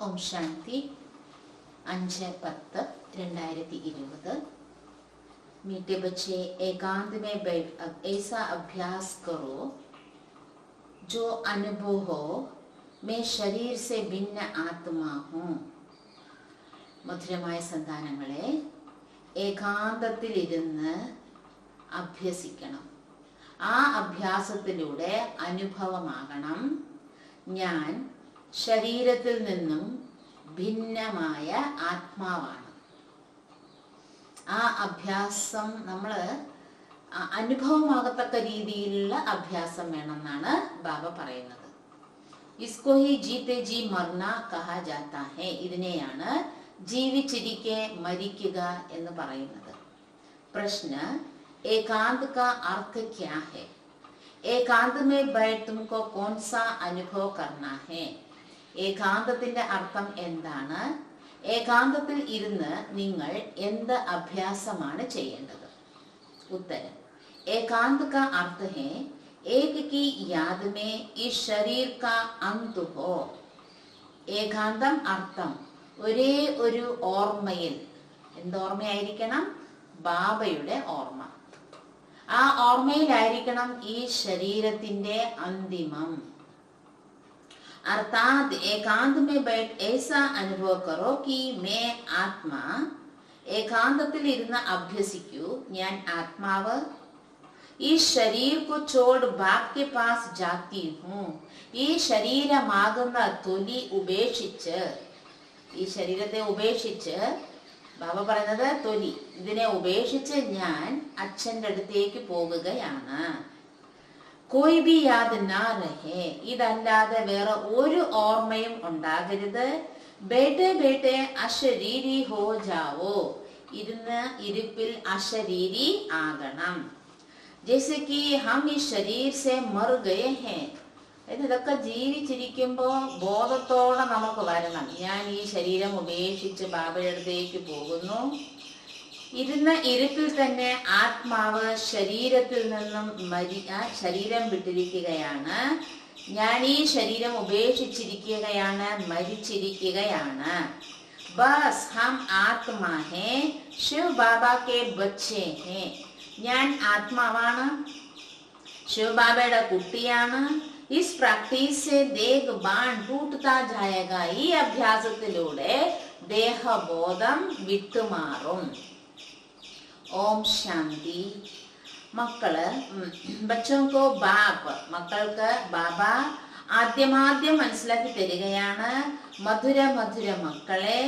ओम शांति 5/10/2020। मीठे बच्चे, एकांत में बैठ अब ऐसा अभ्यास करो जो अनुभव हो मैं शरीर से भिन्न आत्मा हूँ. മധുരമായ സന്താനങ്ങളെ, ഏകാന്തത്തിലിരുന്ന് അഭ്യസിക്കണം. ആ അഭ്യാസത്തിലൂടെ അനുഭവമാകണം ഞാൻ ശരീരത്തിൽ നിന്നും ഭിന്നമായ ആത്മാവാണ്. ആ അഭ്യാസം നമ്മൾ അനുഭവമാകത്തക്ക രീതിയിലുള്ള അഭ്യാസം വേണമെന്നാണ് ബാബ പറയുന്നത്. ഇസ്കോ ഹി ജീത്തെ ജി മർന കഹാ ജാത്താ ഹെ. ഇതിനെയാണ് ജീവിച്ചിരിക്കെ മരിക്കുക എന്ന് പറയുന്നത്. പ്രശ്ന एकांत का अर्थ क्या है? एकांत में बैठ तुमको कौन सा अनुभव करना है? ഏകാന്തത്തിന്റെ അർത്ഥം എന്താണ്? ഏകാന്തത്തിൽ ഇരുന്ന് നിങ്ങൾ എന്ത് അഭ്യാസമാണ് ചെയ്യേണ്ടത്? ഉത്തരം, एकांत का अर्थ है एक की याद में इस शरीर का अंत हो. ഏകാന്തം അർത്ഥം ഒരേ ഒരു ഓർമ്മയിൽ. എന്തോർമ്മയായിരിക്കണം? ബാബയുടെ ഓർമ്മ. ആ ഓർമ്മയിലായിരിക്കണം ഈ ശരീരത്തിന്റെ അന്തിമം. अर्थात एकांत में बैठ ऐसा अनुभव करो कि मैं आत्मा. ഏകാന്തത്തിൽ ഇരുന്ന് അഭ്യസിക്കൂ, ഞാൻ ആത്മാവ്. ഈ ശരീർ को छोड़ बाप के पास जाती हूँ. ഈ ശരീരമാകുന്ന തൊലി ഉപേക്ഷിച്ച്, ഈ ശരീരത്തെ ഉപേക്ഷിച്ച്, ബാബ പറയുന്നത് തൊലി, ഇതിനെ ഉപേക്ഷിച്ച് ഞാൻ അച്ഛൻ്റെ അടുത്തേക്ക് പോകുകയാണ്. കോയി ബി യാദ് നാ രഹേ. ഇതല്ലാതെ വേറെ ഒരു ഓർമ്മയും ഉണ്ടാകരുത്. ബേട്ടെ ബേട്ടെ അശരീരി ഹോ ജാവോ. ഇരുന്ന് ഇരിപ്പിൽ അശരീരി ആകണം. ജൈസെ കി ഹം ഈ ശരീർ സെ മർ ഗയേ ഹേ. ഇതൊക്കെ ജീവിച്ചിരിക്കുമ്പോ ബോധത്തോടെ നമുക്ക് വരണം. ഞാൻ ഈ ശരീരം ഉപേക്ഷിച്ച് ബാബയുടെ അടുത്തേക്ക് പോകുന്നു. ഇരുന്ന ഇരിപ്പിൽ തന്നെ ആത്മാവ് ശരീരത്തിൽ നിന്നും ശരീരം വിട്ടിരിക്കുകയാണ്. ഞാൻ ഈ ശരീരം ഉപേക്ഷിച്ചിരിക്കുകയാണ്, മരിച്ചിരിക്കുകയാണ്. ബസ് ഹം ആത്മാ ഹേ, ശിവ് ബാബാ കെ ബച്ചേ ഹേ. ഞാൻ ആത്മാവാണ്, ശിവ് ബാബയുടെ കുട്ടിയാണ്. इस प्रैक्टिस से देह बाण टूटता जाएगा. ഈ അഭ്യാസത്തിലൂടെ ദേഹബോധം വിട്ടുമാറും. ഓം ശാന്തി. മക്കള് ബച്ചോക്കോ ബാപ്പ്, മക്കൾക്ക് ബാബ ആദ്യമാദ്യം മനസ്സിലാക്കി തരികയാണ്. മധുര മധുര മക്കളെ,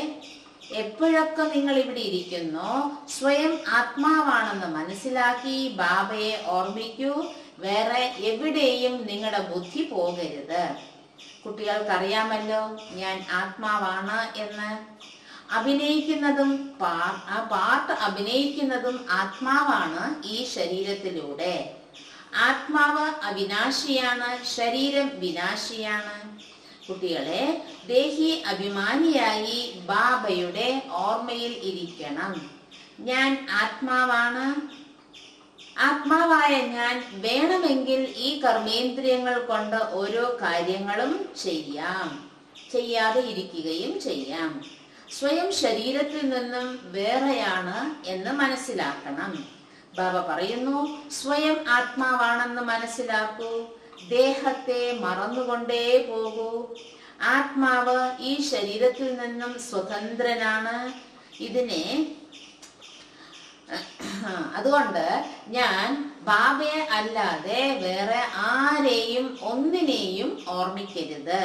എപ്പോഴൊക്കെ നിങ്ങൾ ഇവിടെ ഇരിക്കുന്നോ സ്വയം ആത്മാവാണെന്ന് മനസ്സിലാക്കി ബാബയെ ഓർമ്മിക്കൂ. വേറെ എവിടെയും നിങ്ങളുടെ ബുദ്ധി പോകരുത്. കുട്ടികൾക്കറിയാമല്ലോ ഞാൻ ആത്മാവാണ് എന്ന്. അഭിനയിക്കുന്നതും ആ പാട്ട് അഭിനയിക്കുന്നതും ആത്മാവാണ് ഈ ശരീരത്തിലൂടെ. ആത്മാവ് അവിനാശിയാണ്, ശരീരം വിനാശിയാണ്. കുട്ടികളെ, ദേഹി അഭിമാനിയായി ബാബയുടെ ഓർമ്മയിൽ ഇരിക്കണം. ഞാൻ ആത്മാവാണ്. ആത്മാവായ ഞാൻ വേണമെങ്കിൽ ഈ കർമ്മേന്ദ്രിയങ്ങൾ കൊണ്ട് ഓരോ കാര്യങ്ങളും ചെയ്യാം, ചെയ്യാതെ ഇരിക്കുകയും ചെയ്യാം. സ്വയം ശരീരത്തിൽ നിന്നും വേറെയാണ് എന്ന് മനസ്സിലാക്കണം. ബാബ പറയുന്നു, സ്വയം ആത്മാവാണെന്ന് മനസ്സിലാക്കൂ. ദേഹത്തെ മറന്നുകൊണ്ടേ പോകൂ. ആത്മാവ് ഈ ശരീരത്തിൽ നിന്നും സ്വതന്ത്രനാണ്. ഇതിനെ അതുകൊണ്ട് ഞാൻ ബാബയെ അല്ലാതെ വേറെ ആരെയും ഒന്നിനെയും ഓർമ്മിക്കരുത്.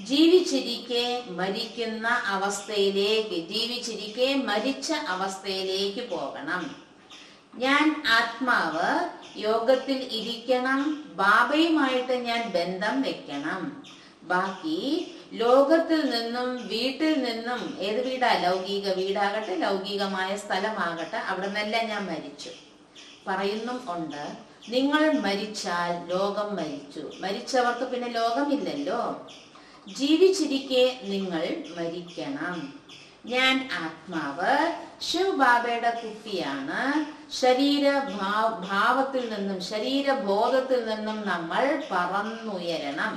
ജീവിച്ചിരിക്കെ മരിക്കുന്ന അവസ്ഥയിലേക്ക്, ജീവിച്ചിരിക്കെ മരിച്ച അവസ്ഥയിലേക്ക് പോകണം. ഞാൻ ആത്മാവ് യോഗത്തിൽ ഇരിക്കണം. ബാബയുമായിട്ട് ഞാൻ ബന്ധം വെക്കണം. ബാക്കി ലോകത്തിൽ നിന്നും വീട്ടിൽ നിന്നും, ഏത് വീടാ, ലൗകിക വീടാകട്ടെ ലൗകികമായ സ്ഥലമാകട്ടെ, അവിടെ നിന്നെല്ലാം ഞാൻ മരിച്ചു. പറയുന്നും ഉണ്ട്, നിങ്ങൾ മരിച്ചാൽ ലോകം മരിച്ചു. മരിച്ചവർക്ക് പിന്നെ ലോകമില്ലല്ലോ. ജീവിച്ചിരിക്കെ നിങ്ങൾ മരിക്കണം. ഞാൻ ആത്മാവ് ശിവ് ബാബയുടെ കുട്ടിയാണ്. ഭാവത്തിൽ നിന്നും ശരീരബോധത്തിൽ നിന്നും നമ്മൾ പറന്നുയരണം.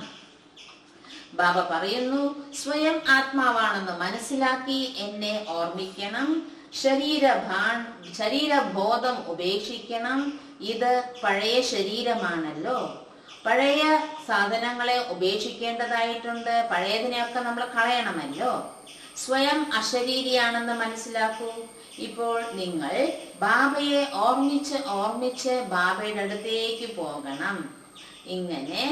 ബാബ പറയുന്നു, സ്വയം ആത്മാവാണെന്ന് മനസ്സിലാക്കി എന്നെ ഓർമ്മിക്കണം. ശരീരബോധം ഉപേക്ഷിക്കണം. ഇത് പഴയ ശരീരമാണല്ലോ. പഴയ സാധനങ്ങളെ ഉപേക്ഷിക്കേണ്ടതായിട്ടുണ്ട്. പഴയതിനെയൊക്കെ നമ്മൾ കളയണമല്ലോ. സ്വയം അശരീരിയാണെന്ന് മനസ്സിലാക്കൂ. ഇപ്പോൾ നിങ്ങൾ ബാബയെ ഓർമ്മിച്ച് ബാബയുടെ അടുത്തേക്ക് പോകണം. ഇങ്ങനെ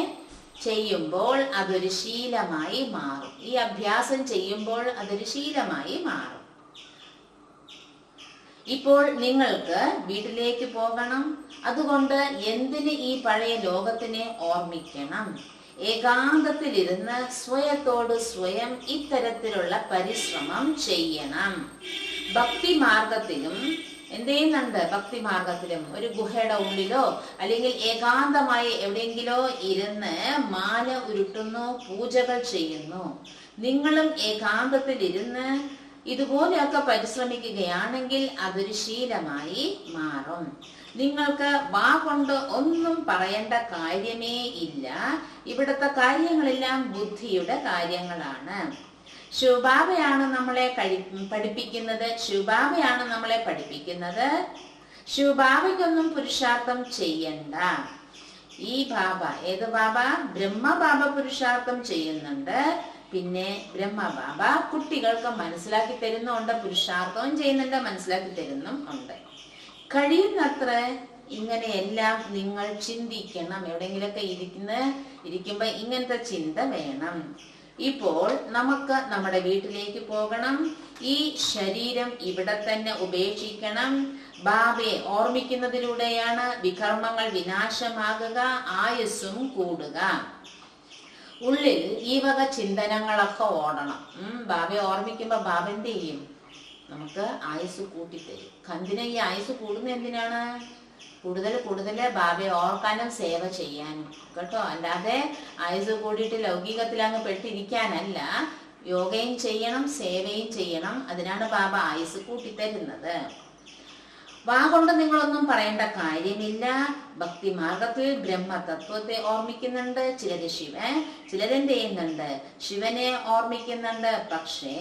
ചെയ്യുമ്പോൾ അതൊരു ശീലമായി മാറും. ഈ അഭ്യാസം ചെയ്യുമ്പോൾ അതൊരു ശീലമായി മാറും. ഇപ്പോൾ നിങ്ങൾക്ക് വീട്ടിലേക്ക് പോകണം. അതുകൊണ്ട് എന്തിന് ഈ പഴയ ലോകത്തിനെ ഓർമ്മിക്കണം? ഏകാന്തത്തിലിരുന്ന് സ്വയത്തോട് സ്വയം ഇത്തരത്തിലുള്ള പരിശ്രമം ചെയ്യണം. ഭക്തി മാർഗത്തിലും എന്ത് ചെയ്യുന്നുണ്ട്? ഭക്തി മാർഗത്തിലും ഒരു ഗുഹയുടെ ഉള്ളിലോ അല്ലെങ്കിൽ ഏകാന്തമായി എവിടെയെങ്കിലോ ഇരുന്ന് മാല ഉരുട്ടുന്നു, പൂജകൾ ചെയ്യുന്നു. നിങ്ങളും ഏകാന്തത്തിലിരുന്ന് ഇതുപോലെയൊക്കെ പരിശ്രമിക്കുകയാണെങ്കിൽ അതൊരു ശീലമായി മാറും. നിങ്ങൾക്ക് വാ കൊണ്ട് ഒന്നും പറയേണ്ട കാര്യമേ ഇല്ല. ഇവിടുത്തെ കാര്യങ്ങളെല്ലാം ബുദ്ധിയുടെ കാര്യങ്ങളാണ്. ശിവബാബയാണ് നമ്മളെ പഠിപ്പിക്കുന്നത്. ശിവബാബയ്ക്കൊന്നും പുരുഷാർത്ഥം ചെയ്യണ്ട. ഈ ബാബ, ഏത് ബാബ? ബ്രഹ്മബാബ പുരുഷാർത്ഥം ചെയ്യുന്നുണ്ട്. പിന്നെ ബ്രഹ്മബാബ കുട്ടികൾക്ക് മനസ്സിലാക്കി തരുന്നുണ്ട്, പുരുഷാർത്ഥവും ചെയ്യുന്നുണ്ട്, മനസ്സിലാക്കി തരുന്നും ഉണ്ട്. കഴിയുന്നത്ര ഇങ്ങനെയെല്ലാം നിങ്ങൾ ചിന്തിക്കണം. എവിടെയെങ്കിലൊക്കെ ഇരിക്കുമ്പോ ഇങ്ങനത്തെ ചിന്ത വേണം. ഇപ്പോൾ നമുക്ക് നമ്മുടെ വീട്ടിലേക്ക് പോകണം. ഈ ശരീരം ഇവിടെ തന്നെ ഉപേക്ഷിക്കണം. ബാബയെ ഓർമ്മിക്കുന്നതിലൂടെയാണ് വികർമ്മങ്ങൾ വിനാശമാകുക, ആയുസ്സും കൂടുക. ഉള്ളിൽ ഈ വക ചിന്തനങ്ങളൊക്കെ ഓടണം. ബാബയെ ഓർമ്മിക്കുമ്പോ ബാബ എന്ത് ചെയ്യും? നമുക്ക് ആയുസ് കൂട്ടിത്തരും. എന്തിനാ ഈ ആയുസ് കൂടുന്നത്? എന്തിനാണ്? കൂടുതൽ ബാബയെ ഓർക്കാനും സേവ ചെയ്യാനും കേട്ടോ. അല്ലാതെ ആയുസ് കൂടിയിട്ട് ലൗകികത്തിൽ അങ്ങ് പെട്ടിരിക്കാനല്ല. യോഗയും ചെയ്യണം, സേവയും ചെയ്യണം. അതിനാണ് ബാബ ആയുസ് കൂട്ടിത്തരുന്നത്. വാ കൊണ്ട് നിങ്ങളൊന്നും പറയേണ്ട കാര്യമില്ല. ഭക്തി മാർഗത്തിൽ ബ്രഹ്മതത്വത്തെ ഓർമ്മിക്കുന്നുണ്ട്. ചിലരെന്ത് ചെയ്യുന്നുണ്ട്? ശിവനെ ഓർമ്മിക്കുന്നുണ്ട്. പക്ഷേ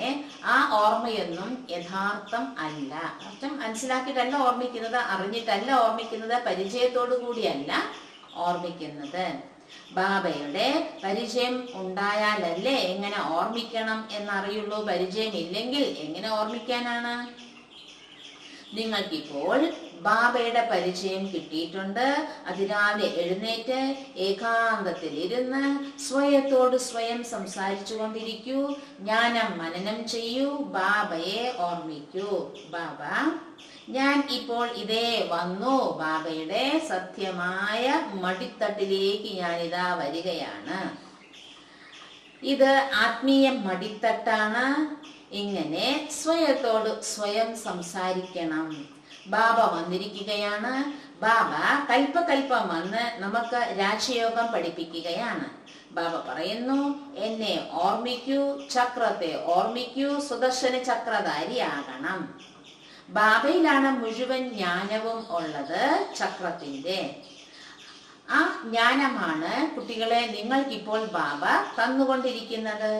ആ ഓർമ്മയൊന്നും യഥാർത്ഥം അല്ല. അർത്ഥം മനസ്സിലാക്കിയിട്ടല്ല ഓർമ്മിക്കുന്നത്, അറിഞ്ഞിട്ടല്ല ഓർമ്മിക്കുന്നത്, പരിചയത്തോടു കൂടിയല്ല ഓർമ്മിക്കുന്നത്. ബാബയുടെ പരിചയം ഉണ്ടായാലല്ലേ എങ്ങനെ ഓർമ്മിക്കണം എന്നറിയുള്ളൂ. പരിചയം ഇല്ലെങ്കിൽ എങ്ങനെ ഓർമ്മിക്കാനാണ്? നിങ്ങൾക്കിപ്പോൾ ബാബയുടെ പരിചയം കിട്ടിയിട്ടുണ്ട്. അതിരാവിലെ എഴുന്നേറ്റ് ഏകാന്തത്തിൽ ഇരുന്ന് സ്വയത്തോട് സ്വയം സംസാരിച്ചു കൊണ്ടിരിക്കൂ. ജ്ഞാനം മനനം ചെയ്യൂ. ബാബയെ ഓർമ്മിക്കൂ. ബാബ, ഞാൻ ഇപ്പോൾ ഇതേ വന്നു. ബാബയുടെ സത്യമായ മടിത്തട്ടിലേക്ക് ഞാനിതാ വരികയാണ്. ഇത് ആത്മീയ മടിത്തട്ടാണ്. ഇങ്ങനെ സ്വയത്തോട് സ്വയം സംസാരിക്കണം. ബാബ വന്നിരിക്കുകയാണ്. ബാബ കൽപ്പം വന്ന് നമുക്ക് രാജയോഗം പഠിപ്പിക്കുകയാണ്. ബാബ പറയുന്നു, എന്നെ ഓർമ്മിക്കൂ, ചക്രത്തെ ഓർമ്മിക്കൂ, സുദർശന ചക്രധാരിയാകണം. ബാബയിലാണ് മുഴുവൻ ജ്ഞാനവും ഉള്ളത്, ചക്രത്തിന്റെ. ആ ജ്ഞാനമാണ് കുട്ടികളെ നിങ്ങൾക്കിപ്പോൾ ബാബ തന്നുകൊണ്ടിരിക്കുന്നത്.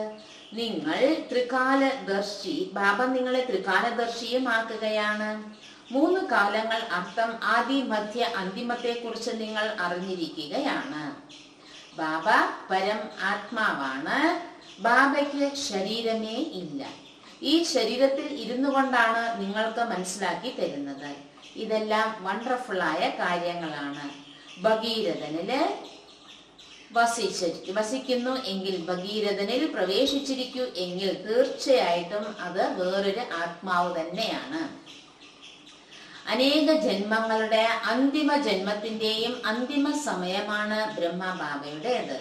നിങ്ങൾ ത്രികാലദർശി, ബാബ നിങ്ങളെ ത്രികാലദർശിയും ആക്കുകയാണ്. 3 കാലങ്ങൾ അർത്ഥം, ആദി മധ്യ അന്തിമത്തെ കുറിച്ച് നിങ്ങൾ അറിഞ്ഞിരിക്കുകയാണ്. ബാബ പരം ആത്മാവാണ്. ബാബയ്ക്ക് ശരീരമേ ഇല്ല. ഈ ശരീരത്തിൽ ഇരുന്നു കൊണ്ടാണ് നിങ്ങൾക്ക് മനസ്സിലാക്കി തരുന്നത്. ഇതെല്ലാം വണ്ടർഫുള്ളായ കാര്യങ്ങളാണ്. ഭഗീരഥനില് വസിക്കുന്നു എങ്കിൽ, ഭഗീരഥനിൽ പ്രവേശിച്ചിരിക്കൂ എങ്കിൽ തീർച്ചയായിട്ടും അത് വേറൊരു ആത്മാവ് തന്നെയാണ്. അനേക ജന്മങ്ങളുടെ അന്തിമ ജന്മത്തിന്റെയും അന്തിമ സമയമാണ് ബ്രഹ്മബാബയുടേത്.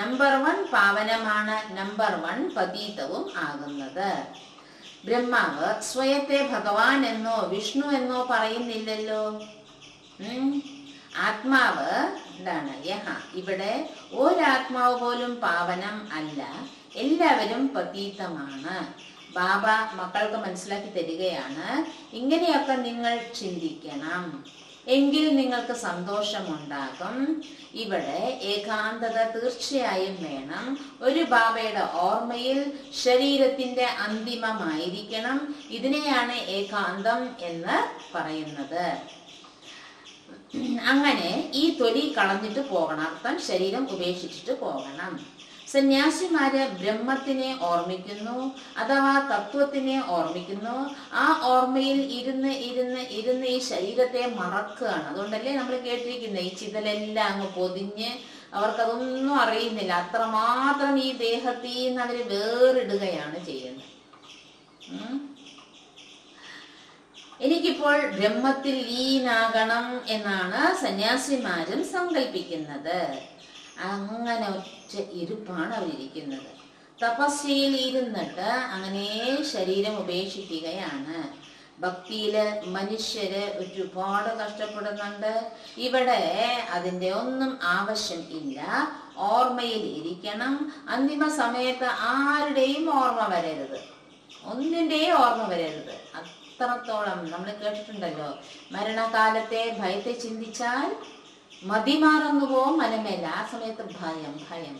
നമ്പർ 1 പാവനമാണ്, നമ്പർ 1 പതീതവും ആകുന്നത്. ബ്രഹ്മാവ് സ്വയത്തെ ഭഗവാൻ എന്നോ വിഷ്ണു എന്നോ പറയുന്നില്ലല്ലോ. ആത്മാവ് എന്താണ്? ഇവിടെ ഒരാത്മാവ് പോലും പാവനം അല്ല, എല്ലാവരും പതീതമാണ്. ബാബ മക്കൾക്ക് മനസ്സിലാക്കി തരികയാണ്, ഇങ്ങനെയൊക്കെ നിങ്ങൾ ചിന്തിക്കണം. എങ്കിൽ നിങ്ങൾക്ക് സന്തോഷമുണ്ടാകും. ഇവിടെ ഏകാന്തത തീർച്ചയായും വേണം. ഒരു ബാബയുടെ ഓർമ്മയിൽ ശരീരത്തിന്റെ അന്തിമമായിരിക്കണം. ഇതിനെയാണ് ഏകാന്തം എന്ന് പറയുന്നത്. അങ്ങനെ ഈ തൊലി കളഞ്ഞിട്ട് പോകണം, അർത്ഥം ശരീരം ഉപേക്ഷിച്ചിട്ട് പോകണം. സന്യാസിമാര് ബ്രഹ്മത്തിനെ ഓർമ്മിക്കുന്നു, അഥവാ തത്വത്തിനെ ഓർമ്മിക്കുന്നു. ആ ഓർമ്മയിൽ ഇരുന്ന് ഇരുന്ന് ഇരുന്ന് ഈ ശരീരത്തെ മറക്കുകയാണ്. അതുകൊണ്ടല്ലേ നമ്മൾ കേട്ടിരിക്കുന്നത്, ഈ ചിതലെല്ലാം അങ്ങ് പൊതിഞ്ഞ് അവർക്കതൊന്നും അറിയുന്നില്ല, അത്രമാത്രം ഈ ദേഹത്തിൽ നിന്ന് അവര് വേറിടുകയാണ് ചെയ്യുന്നത്. എനിക്കിപ്പോൾ ബ്രഹ്മത്തിൽ ലീനാകണം എന്നാണ് സന്യാസിമാരും സങ്കല്പിക്കുന്നത്. അങ്ങനെ ഒറ്റ ഇരുപ്പാണ് അവരിയ്ക്കുന്നത്. തപസ്യയിൽ ഇരുന്നിട്ട് അങ്ങനെ ശരീരം ഉപേക്ഷിക്കുകയാണ്. ഭക്തിയില് മനുഷ്യര് ഒരുപാട് കഷ്ടപ്പെടുന്നുണ്ട്. ഇവിടെ അതിൻ്റെ ഒന്നും ആവശ്യം ഇല്ല. ഓർമ്മയിൽ ഇരിക്കണം. അന്തിമ സമയത്ത് ആരുടെയും ഓർമ്മ വരരുത്, ഒന്നിൻ്റെയും ഓർമ്മ വരരുത്. അത്രത്തോളം നമ്മൾ കേട്ടിട്ടുണ്ടല്ലോ, മരണകാലത്തെ ഭയത്തെ ചിന്തിച്ചാൽ മതിമാറന്നു പോവും മനമേല. ആ സമയത്ത് ഭയം.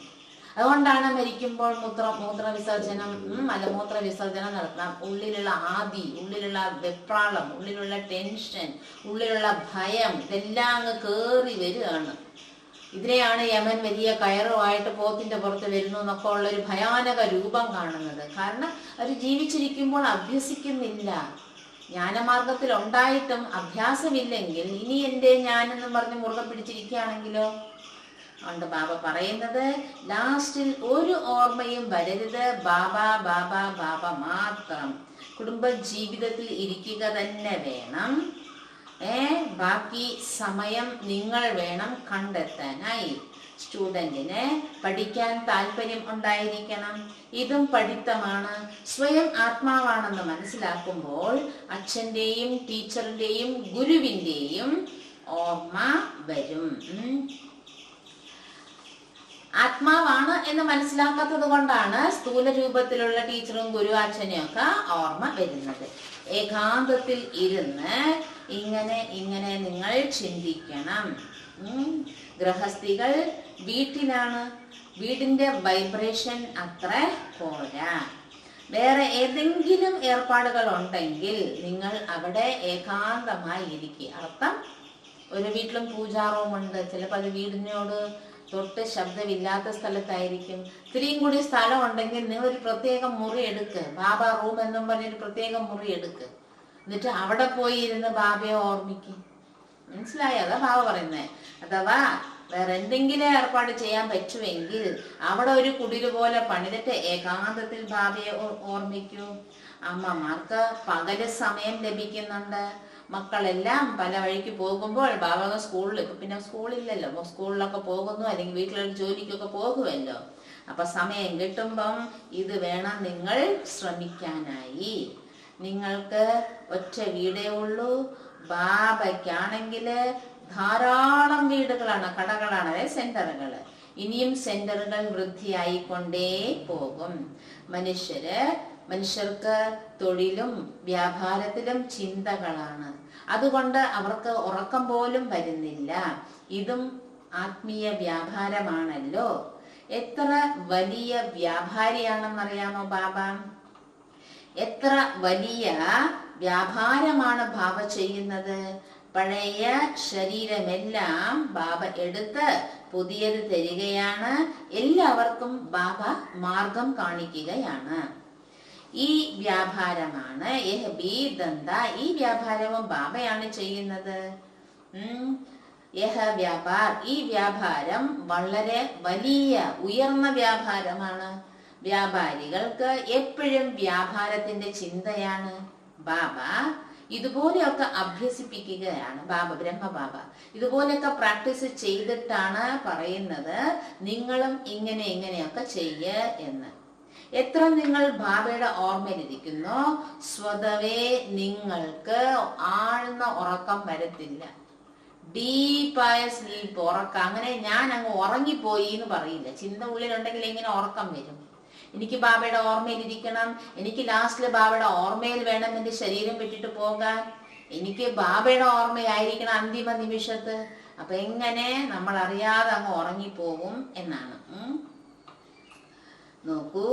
അതുകൊണ്ടാണ് മരിക്കുമ്പോൾ മൂത്ര വിസർജനം, മലമൂത്ര വിസർജനം നടത്താം. ഉള്ളിലുള്ള ആദി, ഉള്ളിലുള്ള വെപ്രാളം, ഉള്ളിലുള്ള ടെൻഷൻ, ഉള്ളിലുള്ള ഭയം ഇതെല്ലാം അങ്ങ് കേറി വരികയാണ്. ഇതിനെയാണ് യമൻ വലിയ കയറുമായിട്ട് പോത്തിന്റെ പുറത്ത് വരുന്നു എന്നൊക്കെ ഉള്ള ഒരു ഭയാനക രൂപം കാണുന്നത്. കാരണം അവർ ജീവിച്ചിരിക്കുമ്പോൾ അഭ്യസിക്കുന്നില്ല. ജ്ഞാനമാർഗത്തിൽ ഉണ്ടായിട്ടും അഭ്യാസമില്ലെങ്കിൽ ഇനി എൻ്റെ ഞാനെന്നും പറഞ്ഞ് മുറുകെ പിടിച്ചിരിക്കുകയാണെങ്കിലോ? അതുകൊണ്ട് ബാബ പറയുന്നത്, ലാസ്റ്റിൽ ഒരു ഓർമ്മയും വരരുത്. ബാബ ബാബ ബാബ മാത്രം. കുടുംബ ജീവിതത്തിൽ ഇരിക്കുക തന്നെ വേണം. ബാക്കി സമയം നിങ്ങൾ വേണം കണ്ടെത്താനായി. സ്റ്റുഡന്റിന് പഠിക്കാൻ താല്പര്യം ഉണ്ടായിരിക്കണം. ഇതും പഠിത്തമാണ്. സ്വയം ആത്മാവാണെന്ന് മനസ്സിലാക്കുമ്പോൾ അച്ഛൻ്റെയും ടീച്ചറിൻ്റെയും ഗുരുവിൻ്റെയും ഓർമ്മ വരും. ആത്മാവാണ് എന്ന് മനസ്സിലാക്കാത്തത് കൊണ്ടാണ് സ്ഥൂല രൂപത്തിലുള്ള ടീച്ചറും ഗുരു അച്ഛനെയും ഒക്കെ ഓർമ്മ വരുന്നത്. ഏകാന്തത്തിൽ ഇരുന്ന് ഇങ്ങനെ നിങ്ങൾ ചിന്തിക്കണം. ഗൃഹസ്ഥികൾ വീട്ടിലാണ്, വീടിന്റെ വൈബ്രേഷൻ അത്ര പോരാ. വേറെ ഏതെങ്കിലും ഏർപ്പാടുകൾ ഉണ്ടെങ്കിൽ നിങ്ങൾ അവിടെ ഏകാന്തമായി ഇരിക്കുക. അർത്ഥം, ഒരു വീട്ടിലും പൂജാ റൂമുണ്ട്, ചിലപ്പോൾ അത് വീടിനോട് തൊട്ട് ശബ്ദമില്ലാത്ത സ്ഥലത്തായിരിക്കും. ഇത്രയും കൂടി സ്ഥലം ഉണ്ടെങ്കിൽ നിങ്ങൾ ഒരു പ്രത്യേക മുറി എടുക്ക്, ബാബ റൂം എന്നും പറഞ്ഞൊരു പ്രത്യേക മുറി എടുക്ക്. എന്നിട്ട് അവിടെ പോയി ഇരുന്ന് ബാബയെ ഓർമ്മിക്കും. മനസ്സിലായോ? അതാ ബാബ പറയുന്നത്. അഥവാ വേറെ എന്തെങ്കിലും ഏർപ്പാട് ചെയ്യാൻ പറ്റുമെങ്കിൽ അവിടെ ഒരു കുടില് പോലെ പണിതിട്ട് ഏകാന്തത്തിൽ ബാബയെ ഓർമ്മിക്കൂ. അമ്മമാർക്ക് പകല് സമയം ലഭിക്കുന്നുണ്ട്. മക്കളെല്ലാം പല വഴിക്ക് പോകുമ്പോൾ ബാബ സ്കൂളിൽ, ഇപ്പൊ പിന്നെ സ്കൂളില്ലല്ലോ, സ്കൂളിലൊക്കെ പോകുന്നു, അല്ലെങ്കിൽ വീട്ടിലുള്ള ജോലിക്കൊക്കെ പോകുമല്ലോ. അപ്പൊ സമയം കിട്ടുമ്പം ഇത് വേണം നിങ്ങൾ ശ്രമിക്കാനായി. നിങ്ങൾക്ക് ഒറ്റ വീടേ ഉള്ളൂ. ബാബയ്ക്കാണെങ്കിൽ ധാരാളം വീടുകളാണ്, കടകളാണ്, അതായത് സെന്ററുകൾ. ഇനിയും സെന്ററുകൾ വൃദ്ധിയായിക്കൊണ്ടേ പോകും. മനുഷ്യർക്ക് തൊഴിലും വ്യാപാരത്തിലും ചിന്തകളാണ്. അതുകൊണ്ട് അവർക്ക് ഉറക്കം പോലും വരുന്നില്ല. ഇതും ആത്മീയ വ്യാപാരമാണല്ലോ. എത്ര വലിയ വ്യാപാരിയാണെന്നറിയാമോ ബാബ? എത്ര വലിയ വ്യാപാരമാണ് ബാബ ചെയ്യുന്നത്. പഴയ ശരീരമെല്ലാം ബാബ എടുത്ത് പുതിയത് തരികയാണ്. എല്ലാവർക്കും ബാബ മാർഗം കാണിക്കുകയാണ്. ഈ വ്യാപാരമാണ് ഈ വ്യാപാരവും ബാബയാണ് ചെയ്യുന്നത്. ഈ വ്യാപാരം വളരെ വലിയ ഉയർന്ന വ്യാപാരമാണ്. വ്യാപാരികൾക്ക് എപ്പോഴും വ്യാപാരത്തിന്റെ ചിന്തയാണ്. ബാബ ഇതുപോലെയൊക്കെ അഭ്യസിപ്പിക്കുകയാണ്. ബ്രഹ്മബാബ ഇതുപോലെയൊക്കെ പ്രാക്ടീസ് ചെയ്തിട്ടാണ് പറയുന്നത്, നിങ്ങളും ഇങ്ങനെയൊക്കെ ചെയ്യ എന്ന്. എത്ര നിങ്ങൾ ബാബയുടെ ഓർമ്മയിലിരിക്കുന്നോ സ്വതവേ നിങ്ങൾക്ക് ആഴ്ന്ന ഉറക്കം വരത്തില്ല. ഡീപ്പായ സ്ലീപ്പ്, ഉറക്കം. അങ്ങനെ ഞാൻ അങ്ങ് ഉറങ്ങിപ്പോയി എന്ന് പറയില്ല. ചിന്ത ഉള്ളിലുണ്ടെങ്കിൽ ഇങ്ങനെ ഉറക്കം വരും. എനിക്ക് ബാബയുടെ ഓർമ്മയിൽ ഇരിക്കണം, എനിക്ക് ലാസ്റ്റില് ബാബയുടെ ഓർമ്മയിൽ വേണം എന്റെ ശരീരം വിട്ടിട്ട് പോകാൻ. എനിക്ക് ബാബയുടെ ഓർമ്മയായിരിക്കണം അന്തിമ നിമിഷത്ത്. അപ്പൊ എങ്ങനെ നമ്മൾ അറിയാതെ അങ്ങ് ഉറങ്ങിപ്പോകും എന്നാണ്. നോക്കൂ,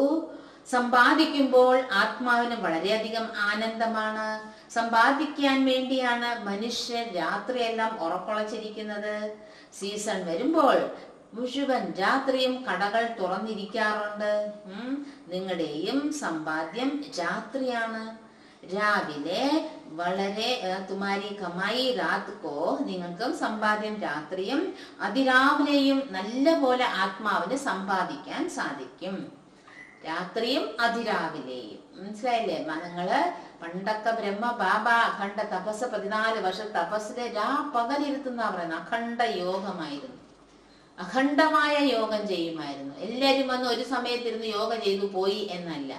സമ്പാദിക്കുമ്പോൾ ആത്മാവിന് വളരെയധികം ആനന്ദമാണ്. സമ്പാദിക്കാൻ വേണ്ടിയാണ് മനുഷ്യർ രാത്രിയെല്ലാം ഉറക്കൊളച്ചിരിക്കുന്നത്. സീസൺ വരുമ്പോൾ മുഴുവൻ രാത്രിയും കടകൾ തുറന്നിരിക്കാറുണ്ട്. നിങ്ങളുടെയും സമ്പാദ്യം രാത്രിയാണ്. രാവിലെ വളരെ തുമാരി കമായി രാത്കോ, നിങ്ങൾക്കും സമ്പാദ്യം രാത്രിയും അതിരാവിലെയും നല്ല പോലെ ആത്മാവിന് സമ്പാദിക്കാൻ സാധിക്കും. രാത്രിയും അതിരാവിലെയും. മനസ്സിലായില്ലേ? നിങ്ങള് പണ്ടൊക്കെ ബ്രഹ്മ ബാബ അഖണ്ഡ തപസ് 14 വർഷം തപസ്സിലെ പകലിരുത്തുന്ന പറയുന്നത് അഖണ്ഡ യോഗമായിരുന്നു. അഖണ്ഡമായ യോഗം ചെയ്യുമായിരുന്നു. എല്ലാരും വന്ന് ഒരു സമയത്തിരുന്ന് യോഗ ചെയ്തു പോയി എന്നല്ല.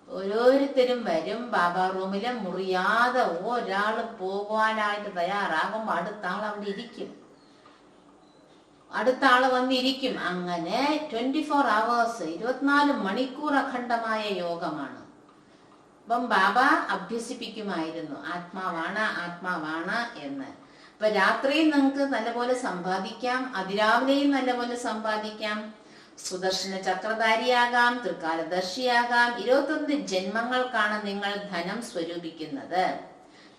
ഓരോരുത്തരും വരും ബാബ റൂമില്, മുറിയാതെ ഒരാള് പോകാനായിട്ട് തയ്യാറാകുമ്പോ അടുത്ത ആൾ അവിടെ ഇരിക്കും, അടുത്ത ആള് വന്നിരിക്കും. അങ്ങനെ 24 hours 24 മണിക്കൂർ അഖണ്ഡമായ യോഗമാണ്. അപ്പം ബാബ അഭ്യസിപ്പിക്കുമായിരുന്നു ആത്മാവാണ് ആത്മാവാണ് എന്ന്. അപ്പൊ രാത്രിയിൽ നിങ്ങൾക്ക് നല്ലപോലെ സമ്പാദിക്കാം, അതിരാവിലെയും നല്ലപോലെ സമ്പാദിക്കാം. സുദർശന ചക്രധാരിയാകാം, തൃക്കാലദർശിയാകാം. 21 ജന്മങ്ങൾക്കാണ് നിങ്ങൾ ധനം സ്വരൂപിക്കുന്നത്.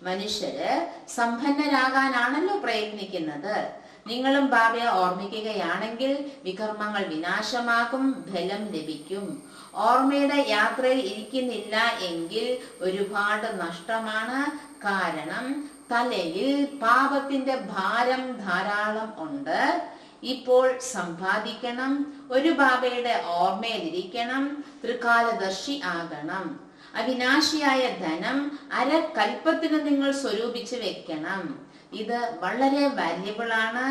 മനുഷ്യര് സമ്പന്നരാകാനാണല്ലോ പ്രയത്നിക്കുന്നത്. നിങ്ങളും ബാബയെ ഓർമ്മിക്കുകയാണെങ്കിൽ വികർമ്മങ്ങൾ വിനാശമാകും, ഫലം ലഭിക്കും. ഓർമ്മയുടെ യാത്രയിൽ ഇരിക്കുന്നില്ല എങ്കിൽ ഒരുപാട് നഷ്ടമാണ്. കാരണം തലയിൽ പാപത്തിന്റെ ഭാരം ധാരാളം ഉണ്ട്. ഇപ്പോൾ സമ്പാദിക്കണം, ഒരു ബാബയുടെ ഓർമ്മയിലിരിക്കണം, തൃക്കാലദർശി ആകണം. അവിനാശിയായ ധനം അരകൽപ്പത്തിന് നിങ്ങൾ സ്വരൂപിച്ച് വെക്കണം. ഇത് വളരെ വാല്യബിൾ ആണ്.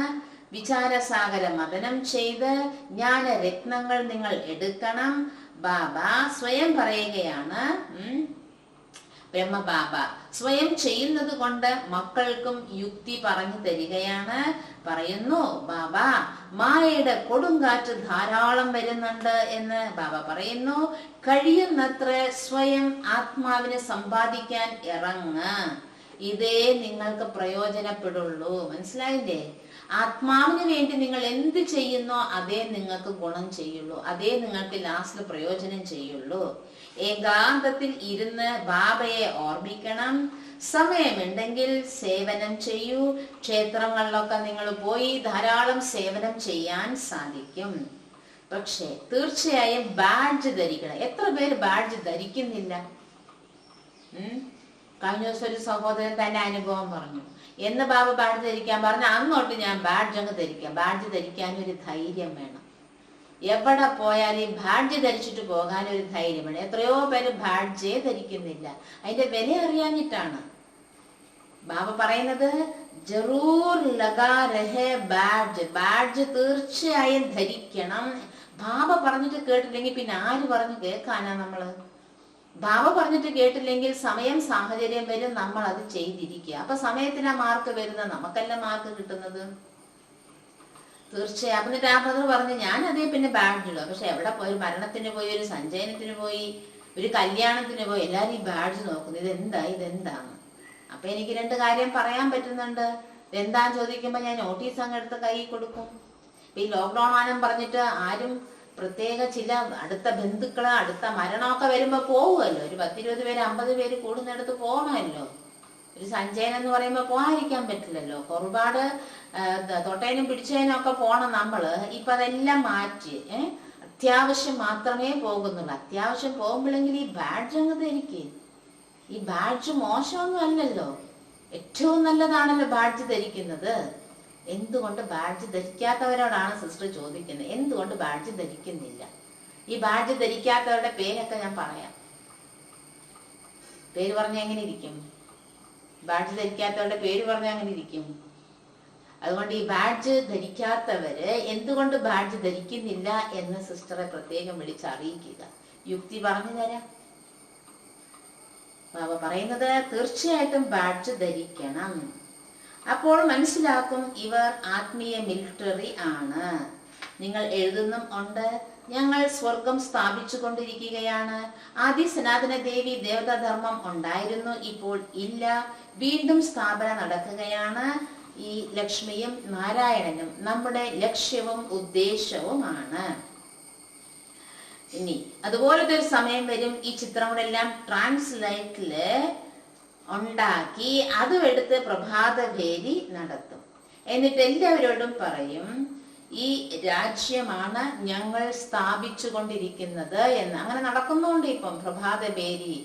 വിചാരസാഗര മഥനം ചെയ്ത് ജ്ഞാനരത്നങ്ങൾ നിങ്ങൾ എടുക്കണം. ബാബ സ്വയം പറയുകയാണ്, ബ്രഹ്മബാബ സ്വയം ചെയ്യുന്നത് കൊണ്ട് മക്കൾക്കും യുക്തി പറഞ്ഞു തരികയാണ്. പറയുന്നു, ബാബ മായയുടെ കൊടുങ്കാറ്റ് ധാരാളം വരുന്നുണ്ട് എന്ന് ബാബ പറയുന്നു. കഴിയുന്നത്ര സ്വയം ആത്മാവിനെ സമ്പാദിക്കാൻ ഇറങ്ങ്. ഇതേ നിങ്ങൾക്ക് പ്രയോജനപ്പെടുള്ളൂ. മനസ്സിലായില്ലേ? ആത്മാവിന് വേണ്ടി നിങ്ങൾ എന്ത് ചെയ്യുന്നോ അതേ നിങ്ങൾക്ക് ഗുണം ചെയ്യുള്ളൂ, അതേ നിങ്ങൾക്ക് ലാസ്റ്റ് പ്രയോജനം ചെയ്യുള്ളൂ. ഏകാന്തത്തിൽ ഇരുന്ന് ബാബയെ ഓർമ്മിക്കണം. സമയമുണ്ടെങ്കിൽ സേവനം ചെയ്യൂ. ക്ഷേത്രങ്ങളിലൊക്കെ നിങ്ങൾ പോയി ധാരാളം സേവനം ചെയ്യാൻ സാധിക്കും. പക്ഷെ തീർച്ചയായും ബാഡ്ജ് ധരിക്കണം. എത്ര പേര് ബാഡ്ജ് ധരിക്കുന്നില്ല? കഴിഞ്ഞ ദിവസം ഒരു സഹോദരൻ തന്നെ അനുഭവം പറഞ്ഞു. എന്ന് ബാബ ബാഡ്ജ് ധരിക്കാൻ പറഞ്ഞ അന്നോട്ട് ഞാൻ ബാഡ്ജ് അങ്ങ് ധരിക്കാം. ബാഡ്ജ് ധരിക്കാൻ ഒരു ധൈര്യം വേണം. എവിടെ പോയാലും ബാഡ്ജ് ധരിച്ചിട്ട് പോകാൻ ഒരു ധൈര്യം വേണം. എത്രയോ പേര് ബാഡ്ജേ ധരിക്കുന്നില്ല. അതിന്റെ വില അറിയാഞ്ഞിട്ടാണ്. ബാബ പറയുന്നത് ജറൂർ ലഗാ രഹേ ബാഡ്ജ്. ബാഡ്ജ് തീർച്ചയായും ധരിക്കണം. ബാബ പറഞ്ഞിട്ട് കേട്ടില്ലെങ്കിൽ പിന്നെ ആര് പറഞ്ഞു കേൾക്കാനാ നമ്മള്? ബാബ പറഞ്ഞിട്ട് കേട്ടില്ലെങ്കിൽ സമയം സാഹചര്യം വരും, നമ്മൾ അത് ചെയ്തിരിക്കുക. അപ്പൊ സമയത്തിനാ മാർക്ക് വരുന്നത്, നമുക്കല്ല മാർക്ക് കിട്ടുന്നത്. തീർച്ചയായും. എന്നിട്ട് ആ ബ്രദർ പറഞ്ഞു, ഞാൻ അതേ പിന്നെ ബാഡ്ജ് ഇടുക. പക്ഷെ എവിടെ പോയി, മരണത്തിന് പോയി, ഒരു സഞ്ചയനത്തിന് പോയി, ഒരു കല്യാണത്തിന് പോയി, എല്ലാരും ഈ ബാഡ്ജ് നോക്കുന്നു. ഇതെന്താണ്? അപ്പൊ എനിക്ക് 2 കാര്യം പറയാൻ പറ്റുന്നുണ്ട്. ഇതെന്താന്ന് ചോദിക്കുമ്പോ ഞാൻ നോട്ടീസ് അങ്ങ് എടുത്ത് കൈ കൊടുക്കും. ഈ ലോക്ക്ഡൌൺ ആണെന്ന് പറഞ്ഞിട്ട് ആരും പ്രത്യേക ചില അടുത്ത ബന്ധുക്കള് അടുത്ത മരണമൊക്കെ വരുമ്പോ പോവുമല്ലോ. ഒരു 10-20 പേര് 50 പേര് കൂടുന്നിടത്ത് പോകണമല്ലോ. ഒരു സഞ്ചയനം എന്ന് പറയുമ്പോ പോകാതിരിക്കാൻ പറ്റില്ലല്ലോ. ഒരുപാട് തൊട്ടേനും പിടിച്ചതിനും ഒക്കെ പോണം നമ്മള്. ഇപ്പൊ അതെല്ലാം മാറ്റി അത്യാവശ്യം മാത്രമേ പോകുന്നുള്ളൂ. അത്യാവശ്യം പോകുമ്പോഴെങ്കിൽ ഈ ബാഡ്ജ് അങ്ങ് ധരിക്ക്. ഈ ബാഡ്ജ് മോശമൊന്നും അല്ലല്ലോ, ഏറ്റവും നല്ലതാണല്ലോ ബാഡ്ജ് ധരിക്കുന്നത്. എന്തുകൊണ്ട് ബാഡ്ജ് ധരിക്കാത്തവരോടാണ് സിസ്റ്റർ ചോദിക്കുന്നത്, എന്തുകൊണ്ട് ബാഡ്ജ് ധരിക്കുന്നില്ല? ഈ ബാഡ്ജ് ധരിക്കാത്തവരുടെ പേരൊക്കെ ഞാൻ പറയാം. പേര് പറഞ്ഞ എങ്ങനെ ഇരിക്കും? ബാഡ്ജ് ധരിക്കാത്തവരുടെ പേര് പറഞ്ഞ അങ്ങനെ ഇരിക്കും. അതുകൊണ്ട് ഈ ബാഡ്ജ് ധരിക്കാത്തവര് എന്തുകൊണ്ട് ബാഡ്ജ് ധരിക്കുന്നില്ല എന്ന് സിസ്റ്ററെ പ്രത്യേകം വിളിച്ചറിയിക്കുക. യുക്തി പറഞ്ഞു തരാം. ബാബ പറയുന്നത് തീർച്ചയായിട്ടും ബാഡ്ജ് ധരിക്കണം. അപ്പോൾ മനസ്സിലാക്കും ഇവർ ആത്മീയ മിലിറ്ററി ആണ്. നിങ്ങൾ എഴുതുന്നും ഉണ്ട്, ഞങ്ങൾ സ്വർഗം സ്ഥാപിച്ചു കൊണ്ടിരിക്കുകയാണ്. ആദി സനാതന ദേവി ദേവതാധർമ്മം ഉണ്ടായിരുന്നു, ഇപ്പോൾ ഇല്ല. വീണ്ടും സ്ഥാപന നടക്കുകയാണ്. ഈ ലക്ഷ്മിയും നാരായണനും നമ്മുടെ ലക്ഷ്യവും ഉദ്ദേശവുമാണ്. ഇനി അതുപോലത്തെ ഒരു സമയം വരും, ഈ ചിത്രങ്ങളെല്ലാം ട്രാൻസ്ലേറ്റില് ഉണ്ടാക്കി അതും എടുത്ത് പ്രഭാതഭേരി നടത്തും. എന്നിട്ട് എല്ലാവരോടും പറയും, ഈ രാജ്യമാണ് ഞങ്ങൾ സ്ഥാപിച്ചു കൊണ്ടിരിക്കുന്നത് എന്ന്. അങ്ങനെ നടക്കുന്നുണ്ട് ഇപ്പം പ്രഭാതഭേരി.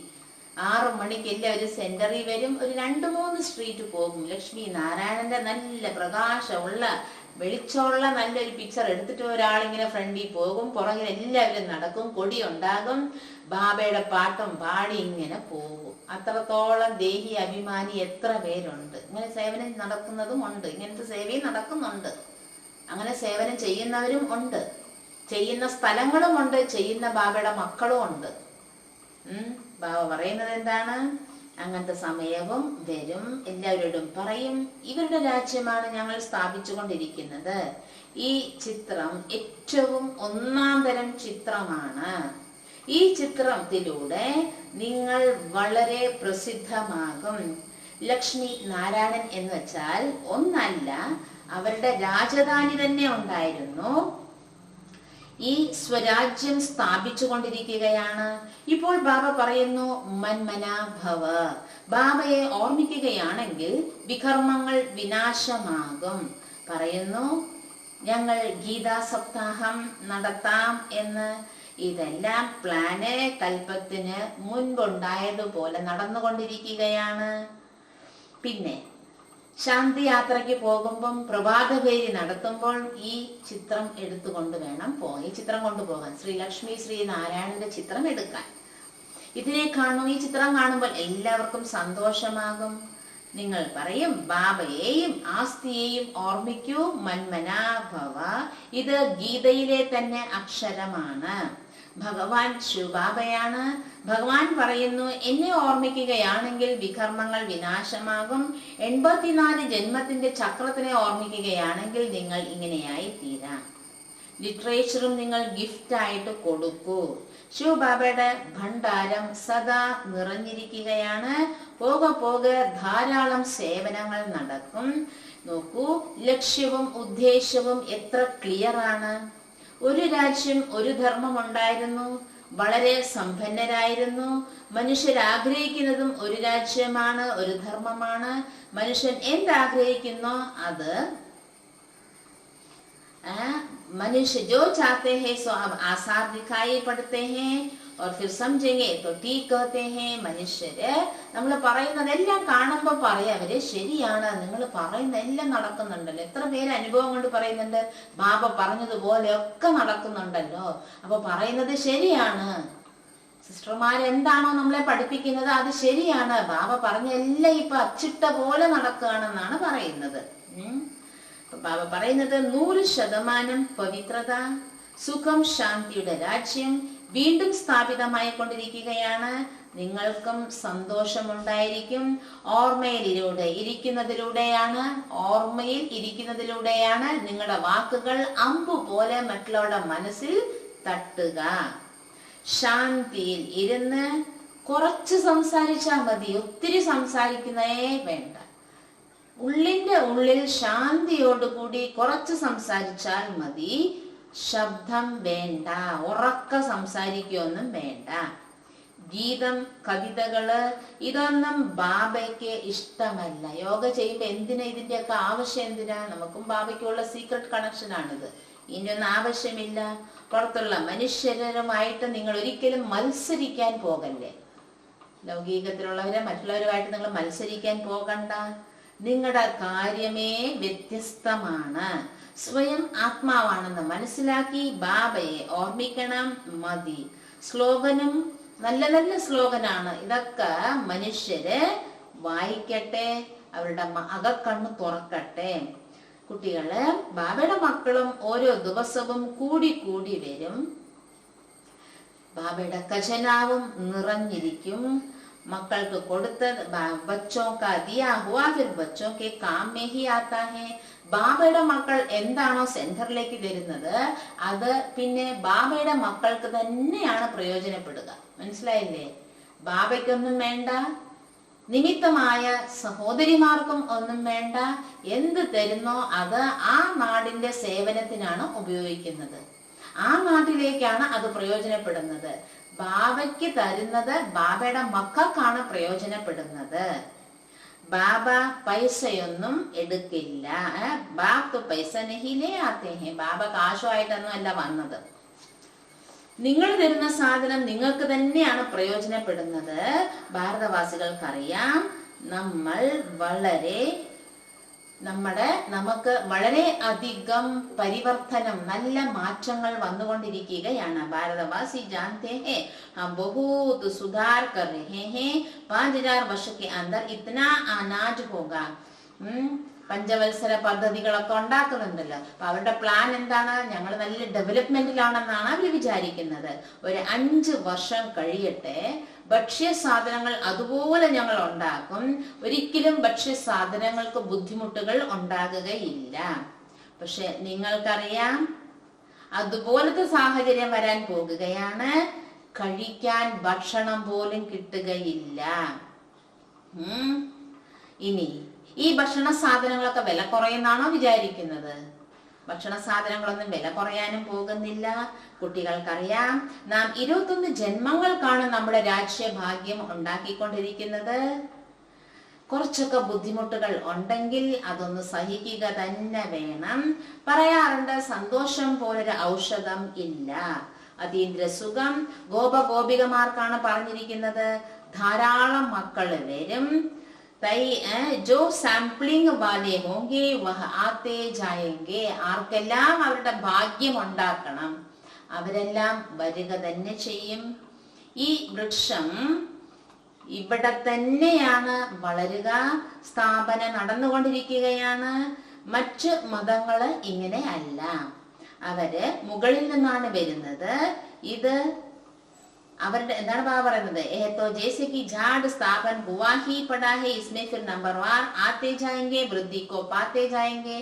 6 മണിക്ക് എല്ലാവരും സെന്ററിൽ വരും. ഒരു 2-3 സ്ട്രീറ്റ് പോകും. ലക്ഷ്മി നാരായണന്റെ നല്ല പ്രകാശമുള്ള വെളിച്ചമുള്ള നല്ലൊരു പിക്ചർ എടുത്തിട്ട് ഒരാളിങ്ങനെ ഫ്രണ്ടിൽ പോകും. പുറകിൽ എല്ലാവരും നടക്കും, കൊടി ഉണ്ടാകും, ബാബയുടെ പാട്ടും പാടി ഇങ്ങനെ പോകും. അത്രത്തോളം ദേഹി അഭിമാനി എത്ര പേരുണ്ട്. ഇങ്ങനെ സേവനം നടക്കുന്നതും ഉണ്ട്, ഇങ്ങനത്തെ സേവയും നടക്കുന്നുണ്ട്. അങ്ങനെ സേവനം ചെയ്യുന്നവരും ഉണ്ട്, ചെയ്യുന്ന സ്ഥലങ്ങളും ഉണ്ട്, ചെയ്യുന്ന ബാബയുടെ മക്കളും ഉണ്ട്. ബാബ പറയുന്നത് എന്താണ്? അങ്ങനത്തെ സമയവും വരും. എല്ലാവരോടും പറയും, ഇവരുടെ രാജ്യമാണ് ഞങ്ങൾ സ്ഥാപിച്ചു കൊണ്ടിരിക്കുന്നത്. ഈ ചിത്രം ഏറ്റവും 1-ാം തരം ചിത്രമാണ്. ഈ ചിത്രത്തിലൂടെ നിങ്ങൾ വളരെ പ്രസിദ്ധമാകും. ലക്ഷ്മി നാരായണൻ എന്ന് വെച്ചാൽ ഒന്നല്ല, അവരുടെ രാജധാനി തന്നെ ഉണ്ടായിരുന്നു. ഈ സ്വരാജ്യം സ്ഥാപിച്ചു കൊണ്ടിരിക്കുകയാണ്. ഇപ്പോൾ ബാബ പറയുന്നു, മന്മനാഭവ. ബാബയെ ഓർമ്മിക്കുകയാണെങ്കിൽ വികർമ്മങ്ങൾ വിനാശമാകും. പറയുന്നു, ഞങ്ങൾ ഗീതാ സപ്താഹം നടത്താം എന്ന്. ഇതെല്ലാം പ്ലാന് കൽപ്പത്തിന് മുൻപുണ്ടായതുപോലെ നടന്നുകൊണ്ടിരിക്കുകയാണ്. പിന്നെ ശാന്തി യാത്രയ്ക്ക് പോകുമ്പം പ്രഭാതഭേരി നടത്തുമ്പോൾ ഈ ചിത്രം എടുത്തുകൊണ്ട് വേണം പോകാൻ, ഈ ചിത്രം കൊണ്ടുപോകാൻ, ശ്രീലക്ഷ്മി ശ്രീ നാരായണന്റെ ചിത്രം എടുക്കാൻ. ഇതിനെ കാണും, ഈ ചിത്രം കാണുമ്പോൾ എല്ലാവർക്കും സന്തോഷമാകും. നിങ്ങൾ പറയും, ബാബയെയും ആസ്തിയെയും ഓർമ്മിക്കൂ, മന്മനാഭവ. ഇത് ഗീതയിലെ തന്നെ അക്ഷരമാണ്. ഭഗവാൻ ശിവബാബയാണ്. ഭഗവാൻ പറയുന്നു, എന്നെ ഓർമ്മിക്കുകയാണെങ്കിൽ വികർമ്മങ്ങൾ വിനാശമാകും. 84 ജന്മത്തിന്റെ ചക്രത്തിനെ ഓർമ്മിക്കുകയാണെങ്കിൽ നിങ്ങൾ ഇങ്ങനെയായി തീരാം. ലിറ്ററേച്ചറും നിങ്ങൾ ഗിഫ്റ്റ് ആയിട്ട് കൊടുക്കൂ. ശിവബാബയുടെ ഭണ്ഡാരം സദാ നിറഞ്ഞിരിക്കുകയാണ്. പോകെ പോകെ ധാരാളം സേവനങ്ങൾ നടക്കും. നോക്കൂ, ലക്ഷ്യവും ഉദ്ദേശവും എത്ര ക്ലിയർ ആണ്. ഒരു രാജ്യം, ഒരു ധർമ്മം ഉണ്ടായിരുന്നു, വളരെ സമ്പന്നരായിരുന്നു. മനുഷ്യരാഗ്രഹിക്കുന്നതും ഒരു രാജ്യമാണ്, ഒരു ധർമ്മമാണ്. മനുഷ്യൻ എന്താഗ്രഹിക്കുന്നോ അത് मनुष्य जो चाहते हैं सो अब आसार दिखाई पड़ते हैं और फिर समझेंगे तो ठीक कहते हैं. മനുഷ്യര് നമ്മൾ പറയുന്നതെല്ലാം കാണുമ്പോൾ പറയാം, അവര് ശരിയാണ്, നിങ്ങൾ പറയുന്നതെല്ലാം നടക്കുന്നുണ്ടല്ലോ. എത്ര പേര് അനുഭവം കൊണ്ട് പറയുന്നുണ്ട്, ബാബ പറഞ്ഞതുപോലെ ഒക്കെ നടക്കുന്നുണ്ടല്ലോ, അപ്പൊ പറയുന്നത് ശരിയാണ്. സിസ്റ്റർമാർ എന്താണോ നമ്മളെ പഠിപ്പിക്കുന്നത് അത് ശരിയാണ്, ബാബ പറഞ്ഞ എല്ലാം ഇപ്പൊ അച്ചിട്ട പോലെ നടക്കുകയാണെന്നാണ് പറയുന്നത്. ബാബ പറയുന്നത് 100% പവിത്രത, സുഖം, ശാന്തിയുടെ രാജ്യം വീണ്ടും സ്ഥാപിതമായി കൊണ്ടിരിക്കുകയാണ്. നിങ്ങൾക്കും സന്തോഷമുണ്ടായിരിക്കും. ഓർമ്മയിൽ ഇരിക്കുന്നതിലൂടെയാണ് നിങ്ങളുടെ വാക്കുകൾ അമ്പു പോലെ മറ്റുള്ളവരുടെ മനസ്സിൽ തട്ടുക. ശാന്തിയിൽ ഇരുന്ന് കുറച്ച് സംസാരിച്ചാൽ മതി, ഒത്തിരി സംസാരിക്കുന്നേ വേണ്ട. ഉള്ളിന്റെ ഉള്ളിൽ ശാന്തിയോടുകൂടി കുറച്ച് സംസാരിച്ചാൽ മതി. ശബ്ദം വേണ്ട, ഉറക്ക സംസാരിക്കൊന്നും വേണ്ട. ഗീതം, കവിതകള് ഇതൊന്നും ബാബയ്ക്ക് ഇഷ്ടമല്ല. യോഗ ചെയ്യുമ്പോൾ എന്തിനാ ഇതിന്റെയൊക്കെ ആവശ്യം? എന്തിനാ? നമുക്കും ബാബയ്ക്കുള്ള സീക്രട്ട് കണക്ഷൻ ആണിത്. ഇനിയൊന്നും ആവശ്യമില്ല. പുറത്തുള്ള മനുഷ്യരുമായിട്ട് നിങ്ങൾ ഒരിക്കലും മത്സരിക്കാൻ പോകല്ലേ. ലൗകികത്തിലുള്ളവരെ മറ്റുള്ളവരുമായിട്ട് നിങ്ങൾ മത്സരിക്കാൻ പോകണ്ട. നിങ്ങളുടെ കാര്യമേ വ്യത്യസ്തമാണ്. സ്വയം ആത്മാവാണെന്ന് മനസ്സിലാക്കി ബാബയെ ഓർമ്മിക്കണം, മതി. സ്ലോഗനും നല്ല നല്ല സ്ലോഗനാണ്. ഇതൊക്കെ മനുഷ്യര് വായിക്കട്ടെ, അവരുടെ അകക്കണ്ണ് തുറക്കട്ടെ. കുട്ടികള്, ബാബയുടെ മക്കളും ഓരോ ദിവസവും കൂടി കൂടി വരും. ബാബയുടെ ഖജനാവും നിറഞ്ഞിരിക്കും. മക്കൾക്ക് കൊടുത്തത് बच्चों का दिया हुआ फिर बच्चों के काम में ही आता है. ബാബയുടെ മക്കൾ എന്താണോ സെന്ററിലേക്ക് വരുന്നത്, അത് പിന്നെ ബാബയുടെ മക്കൾക്ക് തന്നെയാണ് പ്രയോജനപ്പെടുക. മനസ്സിലായില്ലേ? ബാബയ്ക്കൊന്നും വേണ്ട, നിമിത്തമായ സഹോദരിമാർക്കും ഒന്നും വേണ്ട. എന്ത് തരുന്നോ അത് ആ നാടിന്റെ സേവനത്തിനാണ് ഉപയോഗിക്കുന്നത്. ആ നാട്ടിലേക്കാണ് അത് പ്രയോജനപ്പെടുന്നത്. ബാബയ്ക്ക് തരുന്നത് ബാബയുടെ മക്കൾക്കാണ് പ്രയോജനപ്പെടുന്നത്. ബാബ പൈസയൊന്നും എടുക്കില്ല. ബാബ് പൈസ നഹിലേ ആത്തേ ഹേ. ബാബ കാശുമായിട്ടൊന്നും അല്ല വന്നത്. നിങ്ങൾ തരുന്ന സാധനം നിങ്ങൾക്ക് തന്നെയാണ് പ്രയോജനപ്പെടുന്നത്. ഭാരതവാസികൾക്കറിയാം, നമുക്ക് വളരെ അധികം പരിവർത്തനം, നല്ല മാറ്റങ്ങൾ വന്നുകൊണ്ടിരിക്കുകയാണ്. ഭാരതവാസി ജാനത്തെ ഹേ ഹം ബഹുത് സുധാർ കർ രഹേ ഹേ. 5000 വർഷ കെ അന്തർ ഇത്നാ അനാജ് ഹോഗാ. പഞ്ചവത്സര പദ്ധതികളൊക്കെ ഉണ്ടാക്കുന്നുണ്ടല്ലോ. അപ്പൊ അവരുടെ പ്ലാൻ എന്താണ്? ഞങ്ങൾ നല്ല ഡെവലപ്മെന്റിലാണെന്നാണ് അവർ വിചാരിക്കുന്നത്. ഒരു 5 വർഷം കഴിയട്ടെ, ഭക്ഷ്യ സാധനങ്ങൾ അതുപോലെ ഞങ്ങൾ ഉണ്ടാക്കും. ഒരിക്കലും ഭക്ഷ്യ സാധനങ്ങൾക്ക് ബുദ്ധിമുട്ടുകൾ ഉണ്ടാകുകയില്ല. പക്ഷെ നിങ്ങൾക്കറിയാം, അതുപോലത്തെ സാഹചര്യം വരാൻ പോകുകയാണ്. കഴിക്കാൻ ഭക്ഷണം പോലും കിട്ടുകയില്ല. ഇനി ഈ ഭക്ഷണ സാധനങ്ങളൊക്കെ വില കുറയുന്നാണോ വിചാരിക്കുന്നത്? ഭക്ഷണ സാധനങ്ങളൊന്നും വില കുറയാനും പോകുന്നില്ല. കുട്ടികൾക്കറിയാം, നാം 21 ജന്മങ്ങൾക്കാണ് നമ്മുടെ രാജ്യഭാഗ്യം ഉണ്ടാക്കിക്കൊണ്ടിരിക്കുന്നത്. കുറച്ചൊക്കെ ബുദ്ധിമുട്ടുകൾ ഉണ്ടെങ്കിൽ അതൊന്ന് സഹിക്കുക തന്നെ വേണം. പറയാറുണ്ട്, സന്തോഷം പോലൊരു ഔഷധം ഇല്ല. അതീന്ദ്ര സുഖം ഗോപഗോപികമാർക്കാണ് പറഞ്ഞിരിക്കുന്നത്. ധാരാളം മക്കള് വരും. जो സാമ്പിളിംഗ് വാലേ ഹോംഗേ വഹ ആത്തേ ജായേംഗേ. ആർക്കെല്ലാം അവരുടെ ഭാഗ്യം ഉണ്ടാക്കണം, അവരെല്ലാം വരിക തന്നെ ചെയ്യും. ഈ വൃക്ഷം ഇവിടെ തന്നെയാണ് വളരുക. സ്ഥാപന നടന്നുകൊണ്ടിരിക്കുകയാണ്. മറ്റ് മതങ്ങള് ഇങ്ങനെ അല്ല. അവര് മുകളിൽ നിന്നാണ് വരുന്നത്. ഇത് അവരുടെ എന്താണ് ബാബ പറയുന്നത്? ജैसे कि झाड़ स्थापन हुआ ही पड़ा है, इसमें फिर नंबरवार आते जाएंगे, वृद्धि को पाते जाएंगे.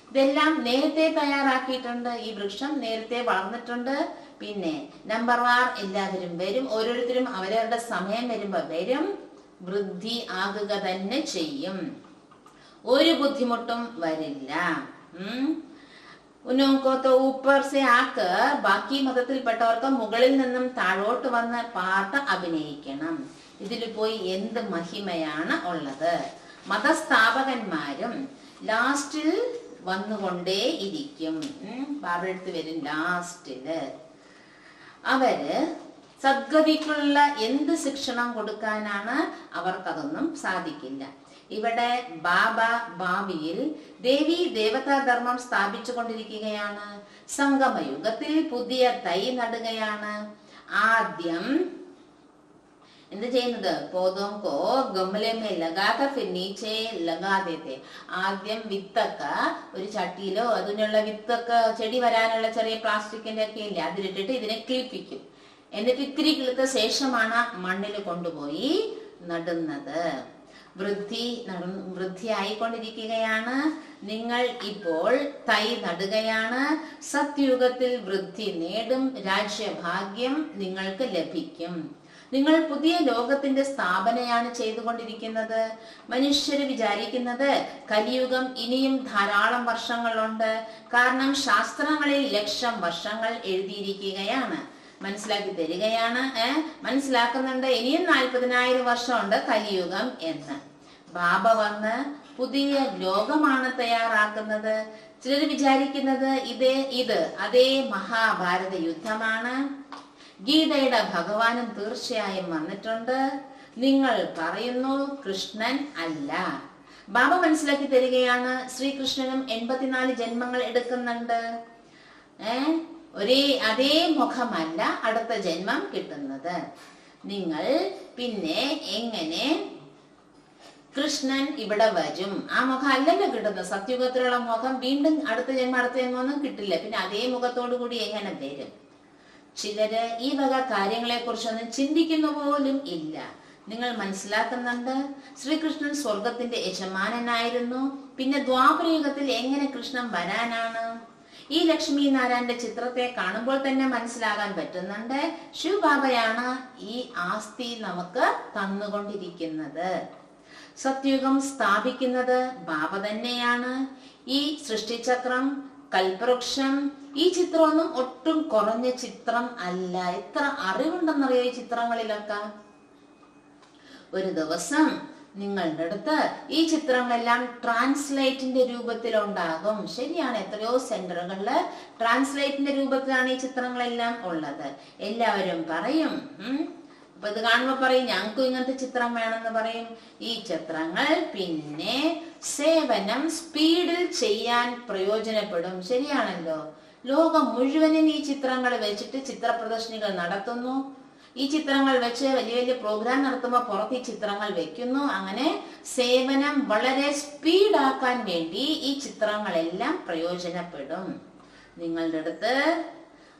ഇതെല്ലാം നേരത്തെ തയ്യാറാക്കിയിട്ടുണ്ട്. ഈ വൃക്ഷം നേരത്തെ വളർന്നിട്ടുണ്ട്. പിന്നെ നമ്പർവാർ എല്ലാവരും വരും. ഓരോരുത്തരും അവരവരുടെ സമയം വരുമ്പോ വരും. വൃദ്ധി ആകുക തന്നെ ചെയ്യും. ഒരു ബുദ്ധിമുട്ടും വരില്ല. ബാക്കി മതത്തിൽപ്പെട്ടവർക്ക് മുകളിൽ നിന്നും താഴോട്ട് വന്ന് പാട്ട് അഭിനയിക്കണം. ഇതിൽ പോയി എന്ത് മഹിമയാണ് ഉള്ളത്? മതസ്ഥാപകന്മാരും ലാസ്റ്റിൽ വന്നുകൊണ്ടേ ഇരിക്കും. ബാബടുത്ത് വരും ലാസ്റ്റില്. അവര് സദ്ഗതിക്കുള്ള എന്ത് ശിക്ഷണം കൊടുക്കാനാണ്? അവർക്കതൊന്നും സാധിക്കില്ല. ഇവിടെ ബാബ ഭാവിയിൽ ദേവി ദേവതാ ധർമ്മം സ്ഥാപിച്ചു കൊണ്ടിരിക്കുകയാണ്. സംഗമയുഗത്തിൽ പുതിയ തൈ നടുകയാണ്. ആദ്യം എന്ത് ചെയ്യുന്നത്? പോതോങ്കോ ഗമലമേ ലഗാകർ ഫിർ നീച്ചേ ലഗാ ദേത്തെ. ആദ്യം വിത്തൊക്കെ ഒരു ചട്ടിയിലോ അതിനുള്ള വിത്തൊക്കെ ചെടി വരാനുള്ള ചെറിയ പ്ലാസ്റ്റിക്കിന്റെ ഒക്കെ ഇല്ല, അതിലിട്ടിട്ട് ഇതിനെ കിളിപ്പിക്കും. എന്നിട്ട് ഇത്തിരി കിളുത്ത ശേഷമാണ് മണ്ണിൽ കൊണ്ടുപോയി നടുന്നത്. വൃദ്ധി ആയിക്കൊണ്ടിരിക്കുകയാണ്. നിങ്ങൾ ഇപ്പോൾ തൈ നടുകയാണ്. സത്യുഗത്തിൽ വൃദ്ധി നേടും. രാജ്യഭാഗ്യം നിങ്ങൾക്ക് ലഭിക്കും. നിങ്ങൾ പുതിയ ലോകത്തിന്റെ സ്ഥാപനയാണ് ചെയ്തുകൊണ്ടിരിക്കുന്നത്. മനുഷ്യര് വിചാരിക്കുന്നത് കലിയുഗം ഇനിയും ധാരാളം വർഷങ്ങളുണ്ട്. കാരണം ശാസ്ത്രങ്ങളിൽ 1,00,000 വർഷങ്ങൾ എഴുതിയിരിക്കുകയാണ്. മനസ്സിലാക്കി തരികയാണ്. മനസ്സിലാക്കുന്നുണ്ട് ഇനിയും 40,000 വർഷമുണ്ട് കലിയുഗം എന്ന്. ബാബ വന്ന് പുതിയ ലോകമാണ് തയ്യാറാക്കുന്നത്. ചിലർ വിചാരിക്കുന്നത് അതേ മഹാഭാരത യുദ്ധമാണ്. ഗീതയുടെ ഭഗവാനും തീർച്ചയായും വന്നിട്ടുണ്ട്. നിങ്ങൾ പറയുന്നു കൃഷ്ണൻ അല്ല. ബാബ മനസ്സിലാക്കി തരികയാണ്, ശ്രീകൃഷ്ണനും 84 ജന്മങ്ങൾ എടുക്കുന്നുണ്ട്. അതേ മുഖമല്ല അടുത്ത ജന്മം കിട്ടുന്നത്. നിങ്ങൾ പിന്നെ എങ്ങനെ കൃഷ്ണൻ ഇവിടെ വരും? ആ മുഖം അല്ലല്ലോ കിട്ടുന്നത്. സത്യുഗത്തിലുള്ള മുഖം വീണ്ടും അടുത്ത ജന്മൊന്നും കിട്ടില്ല. പിന്നെ അതേ മുഖത്തോടു കൂടി എങ്ങനെ വരും? ചിലര് ഈ വക കാര്യങ്ങളെ കുറിച്ചൊന്നും ചിന്തിക്കുന്ന പോലും ഇല്ല. നിങ്ങൾ മനസ്സിലാക്കുന്നുണ്ട്? ശ്രീകൃഷ്ണൻ സ്വർഗത്തിന്റെ യജമാനനായിരുന്നു. പിന്നെ ദ്വാപരയുഗത്തിൽ എങ്ങനെ കൃഷ്ണൻ വരാനാണ്? ഈ ലക്ഷ്മി നാരായണന്റെ ചിത്രത്തെ കാണുമ്പോൾ തന്നെ മനസ്സിലാകാൻ പറ്റുന്നുണ്ട്, ശിവബാബയാണ് ഈ ആസ്തി നമുക്ക് തന്നുകൊണ്ടിരിക്കുന്നത്. സത്യുഗം സ്ഥാപിക്കുന്നത് ബാബ തന്നെയാണ്. ഈ സൃഷ്ടിചക്രം, കൽപവൃക്ഷം, ഈ ചിത്രമൊന്നും ഒട്ടും കുറഞ്ഞ ചിത്രം അല്ല. എത്ര അറിവുണ്ടെന്നറിയോ ഈ ചിത്രങ്ങളിലൊക്കെ. ഒരു ദിവസം നിങ്ങളുടെ അടുത്ത് ഈ ചിത്രങ്ങളെല്ലാം ട്രാൻസ്ലേറ്റിന്റെ രൂപത്തിലുണ്ടാകും. ശരിയാണ്, എത്രയോ സെന്ററുകളില് ട്രാൻസ്ലേറ്റിന്റെ രൂപത്തിലാണ് ഈ ചിത്രങ്ങളെല്ലാം ഉള്ളത്. എല്ലാവരും പറയും, അപ്പൊ ഇത് കാണുമ്പോ പറയും ഞങ്ങൾക്കും ഇങ്ങനത്തെ ചിത്രം വേണമെന്ന് പറയും. ഈ ചിത്രങ്ങൾ പിന്നെ സേവനം സ്പീഡിൽ ചെയ്യാൻ പ്രയോജനപ്പെടും. ശരിയാണല്ലോ, ലോകം മുഴുവനും ഈ ചിത്രങ്ങൾ വെച്ചിട്ട് ചിത്ര പ്രദർശനികൾ നടത്തുന്നു. ഈ ചിത്രങ്ങൾ വെച്ച് വലിയ വലിയ പ്രോഗ്രാം നടത്തുമ്പോൾ പുറത്ത് ഈ ചിത്രങ്ങൾ വെക്കുന്നു. അങ്ങനെ സേവനം വളരെ സ്പീഡാക്കാൻ വേണ്ടി ഈ ചിത്രങ്ങളെല്ലാം പ്രയോജനപ്പെടും. നിങ്ങളുടെ അടുത്ത്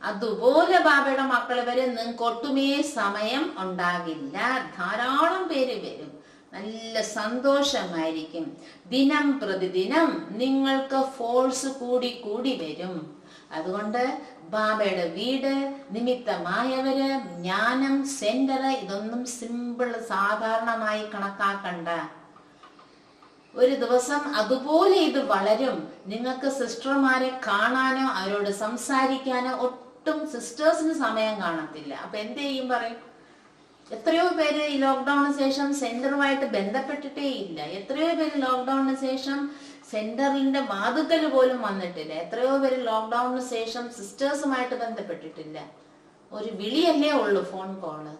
അതുപോലെ ബാബയുടെ മക്കൾ വരെ നിങ്ങൾക്ക് ഒട്ടുമേ സമയം ഉണ്ടാകില്ല. ധാരാളം പേര് വരും, നല്ല സന്തോഷമായിരിക്കും. ദിനം പ്രതിദിനം നിങ്ങൾക്ക് ഫോഴ്സ് കൂടി കൂടി വരും. അതുകൊണ്ട് ബാബയുടെ വീട്, നിമിത്തമായവര്, ജ്ഞാനം സെന്റർ, ഇതൊന്നും സിമ്പിൾ സാധാരണമായി കണക്കാക്കണ്ട. ഒരു ദിവസം അതുപോലെ ഇത് വളരും. നിങ്ങൾക്ക് സിസ്റ്റർമാരെ കാണാനോ അവരോട് സംസാരിക്കാനോ ഒട്ടും സിസ്റ്റേഴ്സിന് സമയം കാണത്തില്ല. അപ്പൊ എന്ത് ചെയ്യും പറയും? എത്രയോ പേര് ഈ ലോക്ക്ഡൌണിന് ശേഷം സെന്ററുമായിട്ട് ബന്ധപ്പെട്ടിട്ടേ ഇല്ല. എത്രയോ പേര് ലോക്ക്ഡൌണിന് ശേഷം സെന്ററിന്റെ വാതുക്കൽ പോലും വന്നിട്ടില്ല. എത്രയോ പേര് ലോക്ക്ഡൌണിന് ശേഷം സിസ്റ്റേഴ്സുമായിട്ട് ബന്ധപ്പെട്ടിട്ടില്ല. ഒരു വിളിയല്ലേ ഉള്ളൂ, ഫോൺ കോള്.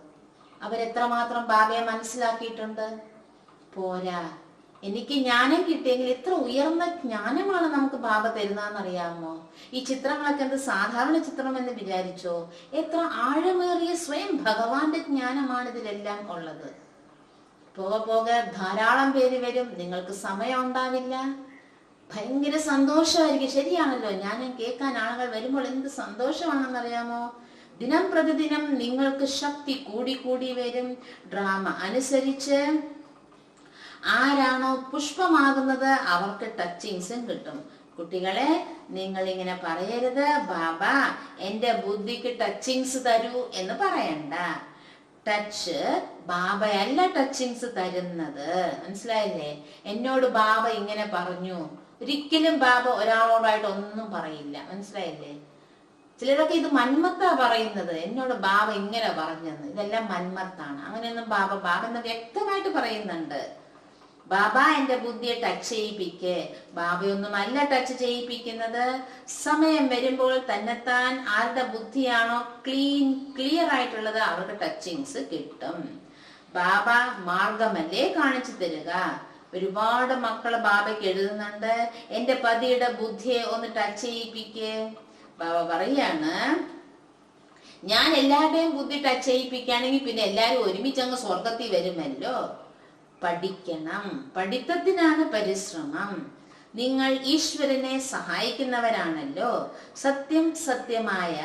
അവരെത്രമാത്രം ബാബയെ മനസ്സിലാക്കിയിട്ടുണ്ട്? പോരാ, എനിക്ക് ജ്ഞാനം കിട്ടിയെങ്കിൽ എത്ര ഉയർന്ന ജ്ഞാനമാണ് നമുക്ക് ബാബ തരുന്നതെന്നറിയാമോ? ഈ ചിത്രങ്ങളൊക്കെ എന്ത് സാധാരണ ചിത്രം എന്ന് വിചാരിച്ചോ? എത്ര ആഴമേറിയ സ്വയം ഭഗവാന്റെ ജ്ഞാനമാണ് ഇതിലെല്ലാം ഉള്ളത്. പോകെ പോകെ ധാരാളം പേര് വരും, നിങ്ങൾക്ക് സമയം ഉണ്ടാവില്ല. ഭയങ്കര സന്തോഷമായിരിക്കും. ശരിയാണല്ലോ, ഞാൻ കേൾക്കാൻ ആളുകൾ വരുമ്പോൾ എന്ത് സന്തോഷമാണെന്നറിയാമോ? ദിനം പ്രതിദിനം നിങ്ങൾക്ക് ശക്തി കൂടി കൂടി വരും. ഡ്രാമ അനുസരിച്ച് ആരാണോ പുഷ്പമാകുന്നത് അവർക്ക് ടച്ചിങ്സും കിട്ടും. കുട്ടികളെ, നിങ്ങൾ ഇങ്ങനെ പറയരുത് ബാബ എന്റെ ബുദ്ധിക്ക് ടച്ചിങ്സ് തരൂ എന്ന് പറയണ്ട. ടച്ച് ബാബയല്ല ടച്ചിങ്സ് തരുന്നത്, മനസ്സിലായില്ലേ? എന്നോട് ബാബ ഇങ്ങനെ പറഞ്ഞു, ഒരിക്കലും ബാബ ഒരാളോടായിട്ട് ഒന്നും പറയില്ല, മനസ്സിലായില്ലേ? ചിലരൊക്കെ ഇത് മന്മത്താ പറയുന്നത്, എന്നോട് ബാബ ഇങ്ങനെ പറഞ്ഞെന്ന്. ഇതെല്ലാം മന്മത്താണ്. അങ്ങനെയൊന്നും ബാബ എന്ന് വ്യക്തമായിട്ട് പറയുന്നുണ്ട്. ബാബ എന്റെ ബുദ്ധിയെ ടച്ച് ചെയ്യിപ്പിക്കേ. ബാബയൊന്നുമല്ല ടച്ച് ചെയ്യിപ്പിക്കുന്നത്. സമയം വരുമ്പോൾ തന്നെത്താൻ ആരുടെ ബുദ്ധിയാണോ ക്ലിയർ ആയിട്ടുള്ളത് അവർക്ക് ടച്ചിങ്സ് കിട്ടും. ബാബ മാർഗമല്ലേ കാണിച്ചു തരിക. ഒരുപാട് മക്കള് ബാബയ്ക്ക് എഴുതുന്നുണ്ട്, എന്റെ പതിയുടെ ബുദ്ധിയെ ഒന്ന് ടച്ച് ചെയ്യിപ്പിക്കേ. ബാബ പറയാണ്, ഞാൻ എല്ലാവരുടെയും ബുദ്ധി ടച്ച് ചെയ്യിപ്പിക്കുകയാണെങ്കിൽ പിന്നെ എല്ലാരും ഒരുമിച്ച് അങ്ങ് സ്വർഗത്തിൽ വരുമല്ലോ. പഠിക്കണം, പഠിത്തത്തിനാണ് പരിശ്രമം. നിങ്ങൾ ഈശ്വരനെ സഹായിക്കുന്നവരാണല്ലോ. സത്യമായ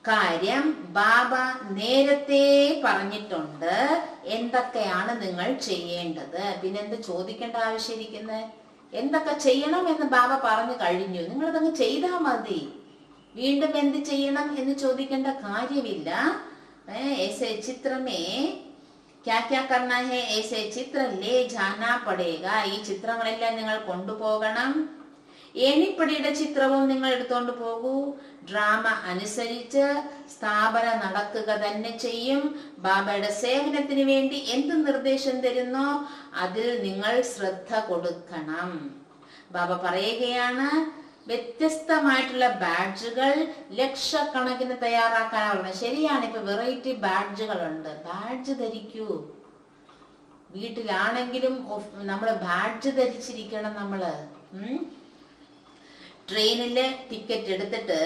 കാര്യം ബാബ നേരത്തെ പറഞ്ഞിട്ടുണ്ട്, എന്തൊക്കെയാണ് നിങ്ങൾ ചെയ്യേണ്ടത്. പിന്നെന്ത് ചോദിക്കേണ്ട ആവശ്യമിരിക്കുന്നത്? എന്തൊക്കെ ചെയ്യണം എന്ന് ബാബ പറഞ്ഞു കഴിഞ്ഞു, നിങ്ങളതങ്ങ് ചെയ്താൽ മതി. വീണ്ടും എന്ത് ചെയ്യണം എന്ന് ചോദിക്കേണ്ട കാര്യമില്ല. ചിത്രമേ ക്യാ ക്യാ കർണ ഹേ ऐसे ചിത്ര ലേ ജാനാ പടേഗ. ഈ ചിത്രങ്ങളെല്ലാം നിങ്ങൾ കൊണ്ടുപോകണം. ഏണിപ്പടിയുടെ ചിത്രവും നിങ്ങൾ എടുത്തോണ്ട് പോകൂ. ഡ്രാമ അനുസരിച്ച് സ്ഥാപന നടക്കുക തന്നെ ചെയ്യും. ബാബയുടെ സേവനത്തിന് വേണ്ടി എന്ത് നിർദ്ദേശം തരുന്നോ അതിൽ നിങ്ങൾ ശ്രദ്ധ കൊടുക്കണം. ബാബ പറയുകയാണ്, വ്യത്യസ്തമായിട്ടുള്ള ബാഡ്ജുകൾ ലക്ഷക്കണക്കിന് തയ്യാറാക്കാനാണ്. ശരിയാണ്, ഇപ്പൊ വെറൈറ്റി ബാഡ്ജുകൾ ഉണ്ട്. ബാഡ്ജ് ധരിക്കൂ. വീട്ടിലാണെങ്കിലും നമ്മള് ബാഡ്ജ് ധരിച്ചിരിക്കണം. നമ്മള് ട്രെയിനില് ടിക്കറ്റ് എടുത്തിട്ട്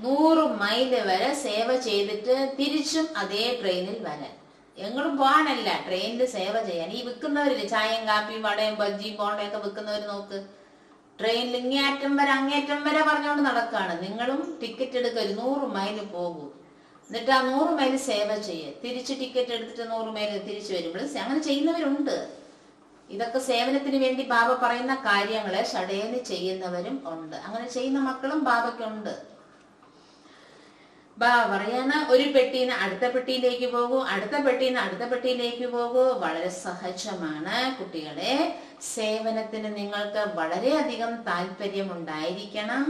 100 മൈല് വരെ സേവ ചെയ്തിട്ട് തിരിച്ചും അതേ ട്രെയിനിൽ വരാൻ. എങ്ങോട്ടും പോകാനല്ല, ട്രെയിനിൽ സേവ ചെയ്യാൻ. ഈ വിൽക്കുന്നവരില്ലേ, ചായയും കാപ്പിയും വടയും ബജ്ജിയും ബോണ്ടയൊക്കെ വിൽക്കുന്നവര് നോക്ക്, ട്രെയിനിൽ ഇങ്ങേറ്റം വരെ അങ്ങേറ്റം വരെ പറഞ്ഞുകൊണ്ട് നടക്കാണ്. നിങ്ങളും ടിക്കറ്റ് എടുക്കരുത്, 100 മൈല് പോകൂ. എന്നിട്ട് ആ 100 മൈൽ സേവ ചെയ്യുക. തിരിച്ച് ടിക്കറ്റ് എടുത്തിട്ട് 100 മൈൽ തിരിച്ചു വരുമ്പോൾ അങ്ങനെ ചെയ്യുന്നവരുണ്ട്. ഇതൊക്കെ സേവനത്തിന് വേണ്ടി ബാബ പറയുന്ന കാര്യങ്ങളെ ഷടേന്ന് ചെയ്യുന്നവരും ഉണ്ട്. അങ്ങനെ ചെയ്യുന്ന മക്കളും ബാബയ്ക്കുണ്ട്. ബാബ പറയാണ്, ഒരു പെട്ടിന്ന് അടുത്ത പെട്ടിയിലേക്ക് പോകൂ, അടുത്ത പെട്ടിന്ന് അടുത്ത പെട്ടിയിലേക്ക് പോകൂ. വളരെ സഹജമാണ് കുട്ടികളെ. സേവനത്തിന് നിങ്ങൾക്ക് വളരെയധികം താല്പര്യം ഉണ്ടായിരിക്കണം.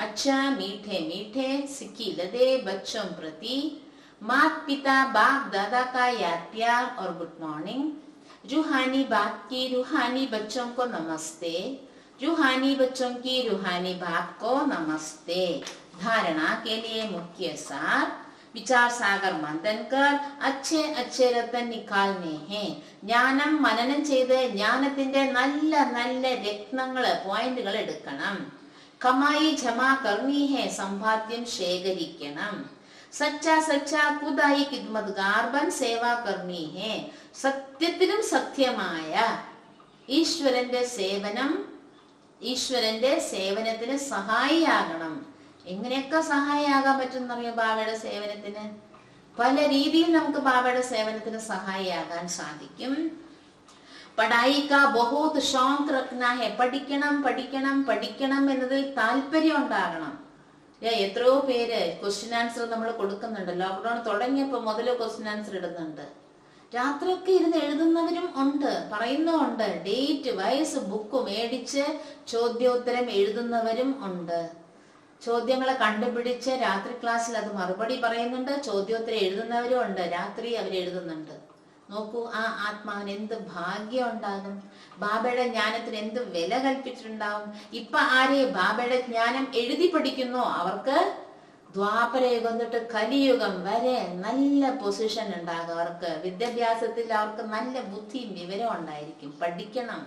അച്ഛാ മീഠे मीठे सिक्किलदे बच्चों प्रति माता पिता बाप दादा का याद प्यार और गुड मॉर्निंग. रूहानी बाप की रूहानी बच्चों को नमस्ते. रूहानी बच्चों की रूहानी बाप को नमस्ते. धारणा के लिए मुख्य सार विचार सागर मंथन कर अच्छे अच्छे रत्न निकालने हैं. ജ്ഞാനം മനനം ചെയ്ത് ജ്ഞാനത്തിന്റെ നല്ല നല്ല രത്നങ്ങള് പോയിന്റുകൾ എടുക്കണം. കമായി ജമാ കർണി ഹെ, സമ്പാദ്യം ശേഖരിക്കണം. സച്ചാ സച്ചാ ഖുദായി ഖിദ്മത്ഗാർ ബൻ സേവ കർണി ഹെ, സത്യത്തിലും സത്യമായ ഈശ്വരന്റെ സേവനത്തിന് സഹായിയാകണം. എങ്ങനെയൊക്കെ സഹായിയാകാൻ പറ്റുമെന്നറിയാം ബാബയുടെ സേവനത്തിന്? പല രീതിയിൽ നമുക്ക് ബാബയുടെ സേവനത്തിന് സഹായിയാകാൻ സാധിക്കും. പഠായി കാ ബഹുത് ഷൗക്ക് റഖ്നാ ഹെ, പഠിക്കണം പഠിക്കണം പഠിക്കണം എന്നതിൽ താല്പര്യം ഉണ്ടാകണം. എത്രയോ പേര് ക്വസ്റ്റ്യൻ ആൻസർ നമ്മൾ കൊടുക്കുന്നുണ്ട്. ലോക്ക്ഡൌൺ തുടങ്ങിയപ്പോൾ മുതൽ ക്വസ്റ്റ്യൻ ആൻസർ ഇടുന്നുണ്ട്. രാത്രിയൊക്കെ ഇരുന്ന് എഴുതുന്നവരും ഉണ്ട്, പറയുന്നുണ്ട്. ഡേറ്റ് വയസ്സ് ബുക്ക് മേടിച്ച് ചോദ്യോത്തരം എഴുതുന്നവരും ഉണ്ട്. ചോദ്യങ്ങളെ കണ്ടുപിടിച്ച് രാത്രി ക്ലാസ്സിൽ അത് മറുപടി പറയുന്നുണ്ട്. ചോദ്യോത്തരം എഴുതുന്നവരും ഉണ്ട്. രാത്രി അവർ എഴുതുന്നുണ്ട്. നോക്കൂ, ആ ആത്മാവിന് എന്ത് ഭാഗ്യം ഉണ്ടാകും. ബാബയുടെ ജ്ഞാനത്തിന് എന്ത് വില കൽപ്പിച്ചിട്ടുണ്ടാവും. ഇപ്പൊ ആരെ ബാബയുടെ ജ്ഞാനം എഴുതി പഠിക്കുന്നോ അവർക്ക് ദ്വാപരയുഗം തൊട്ട് കലിയുഗം വരെ നല്ല പൊസിഷൻ ഉണ്ടാകും. അവർക്ക് വിദ്യാഭ്യാസത്തിൽ അവർക്ക് നല്ല ബുദ്ധിയും വിവരവും ഉണ്ടായിരിക്കും. പഠിക്കണം,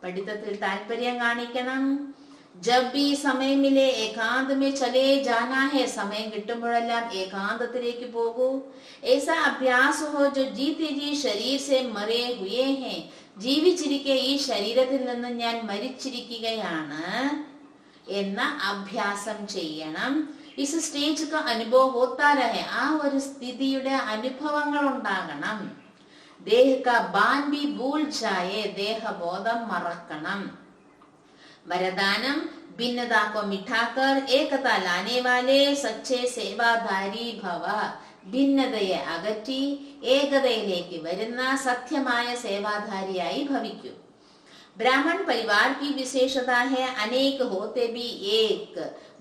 പഠിത്തത്തിൽ താല്പര്യം കാണിക്കണം. ജബ് ഈ സമയമിലെ ഏകാന്തമേ ചലേ ജാനാ ഹെ, സമയം കിട്ടുമ്പോഴെല്ലാം ഏകാന്തത്തിലേക്ക് പോകൂ. ऐसा अभ्यास हो जो जीते जी शरीर से मरे हुए हैं, ജീവിച്ചിരിക്കെ ഈ ശരീരത്തിൽ നിന്ന് ഞാൻ മരിച്ചിരിക്കുകയാണ് എന്ന അഭ്യാസം ചെയ്യണം. ഇസ് സ്റ്റേജ് का अनुभव होता रहे, ആ ഒരു സ്ഥിതിയുടെ അനുഭവങ്ങൾ ഉണ്ടാകണം. ദേഹ का बान भी भूल जाए, ദേഹബോധം മറക്കണം. वरदानम भिन्नता को मिठाकर एकता लाने वाले सच्चे सेवाधारी भव. ഭിന്നതയെ അകറ്റി ഏകതയിലേക്ക് വരുന്ന സത്യമായ സേവാധാരിയായി ഭവിക്കൂ. ബ്രാഹ്മൺ പരിവാർ की विशेषता है अनेक होते भी एक.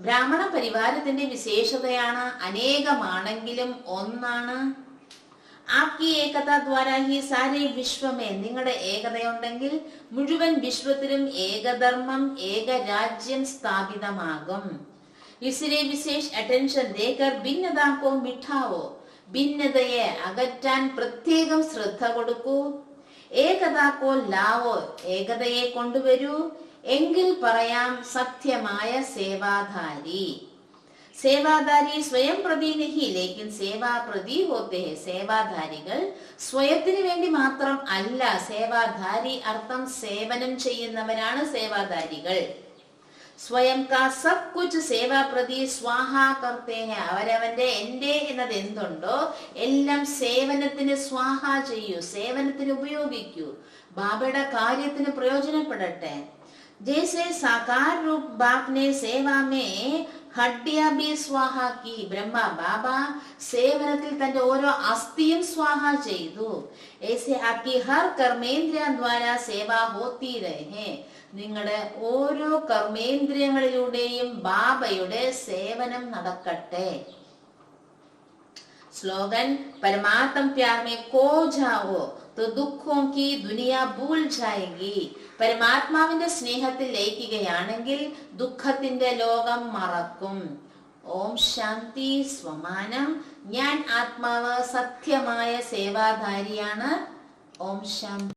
ബ്രാഹ്മണ പരിവാരത്തിന്റെ വിശേഷതയാണ് അനേകമാണെങ്കിലും ഒന്നാണ്. ആപ്കി ഏകത ദ്വാരാ ഹി സാരേ വിശ്വമേ, നിങ്ങളുടെ ഏകതയുണ്ടെങ്കിൽ മുഴുവൻ വിശ്വത്തിലും ഏകധർമ്മം ഏകരാജ്യം സ്ഥാപിതമാകും. ഇസിലെ വിശേഷ അറ്റൻഷൻ ദേക്കർ ഭിന്നതാ കോ മിഠാവോ, ഭിന്നതയെ അകറ്റാൻ പ്രത്യേകം ശ്രദ്ധ കൊടുക്കൂ. ഏകതാ കോ ലാവോ, ഏകതയെ കൊണ്ടുവരൂ. എങ്കിൽ പറയാം സത്യമായ സേവാധാരി. സേവാധാരി സ്വയം പ്രതി നഹി ലേക്കിൻ സേവാ പ്രതി ഹോത്തെ ഹെ. സേവാധാരികൾ സ്വയത്തിന് വേണ്ടി മാത്രം അല്ല. സേവാധാരി അർത്ഥം സേവനം ചെയ്യുന്നവരാണ് സേവാധാരികൾ. സ്വയം കാ സബ് കുച്ച് സേവാ പ്രതി സ്വാഹ കർത്തേ ഹെ. അവരവന്റെ എന്റെ എന്നത് എന്തുണ്ടോ എല്ലാം സേവനത്തിന് സ്വാഹ ചെയ്യൂ, സേവനത്തിന് ഉപയോഗിക്കൂ, ബാബയുടെ കാര്യത്തിന് പ്രയോജനപ്പെടട്ടെ. ജैसे साकार रूप बाप ने सेवा में हड्डियां भी स्वाहा की. ബ്രഹ്മ ബാബ സേവനത്തിൽ തന്റെ ഓരോ അസ്ഥിയും സ്വാഹ ചെയ്തു. ऐसे आपकी हर कर्मेंद्रिय द्वारा सेवा होती रहे. നിങ്ങളുടെ ഓരോ കർമ്മേന്ദ്രിയങ്ങളിലൂടെയും ബാബയുടെ സേവനം നടക്കട്ടെ. स्लोगन परमात्म प्यार में खो जाओ तो दुखों की दुनिया भूल जाएगी. പരമാത്മാവിന്റെ സ്നേഹത്തിൽ ലയിക്കുകയാണെങ്കിൽ ദുഃഖത്തിന്റെ ലോകം മറക്കും. ഓം ശാന്തി സ്വമാനം. ഞാൻ ആത്മാവ് സത്യമായ സേവാധാരിയാണ്. ഓം ശാന്തി.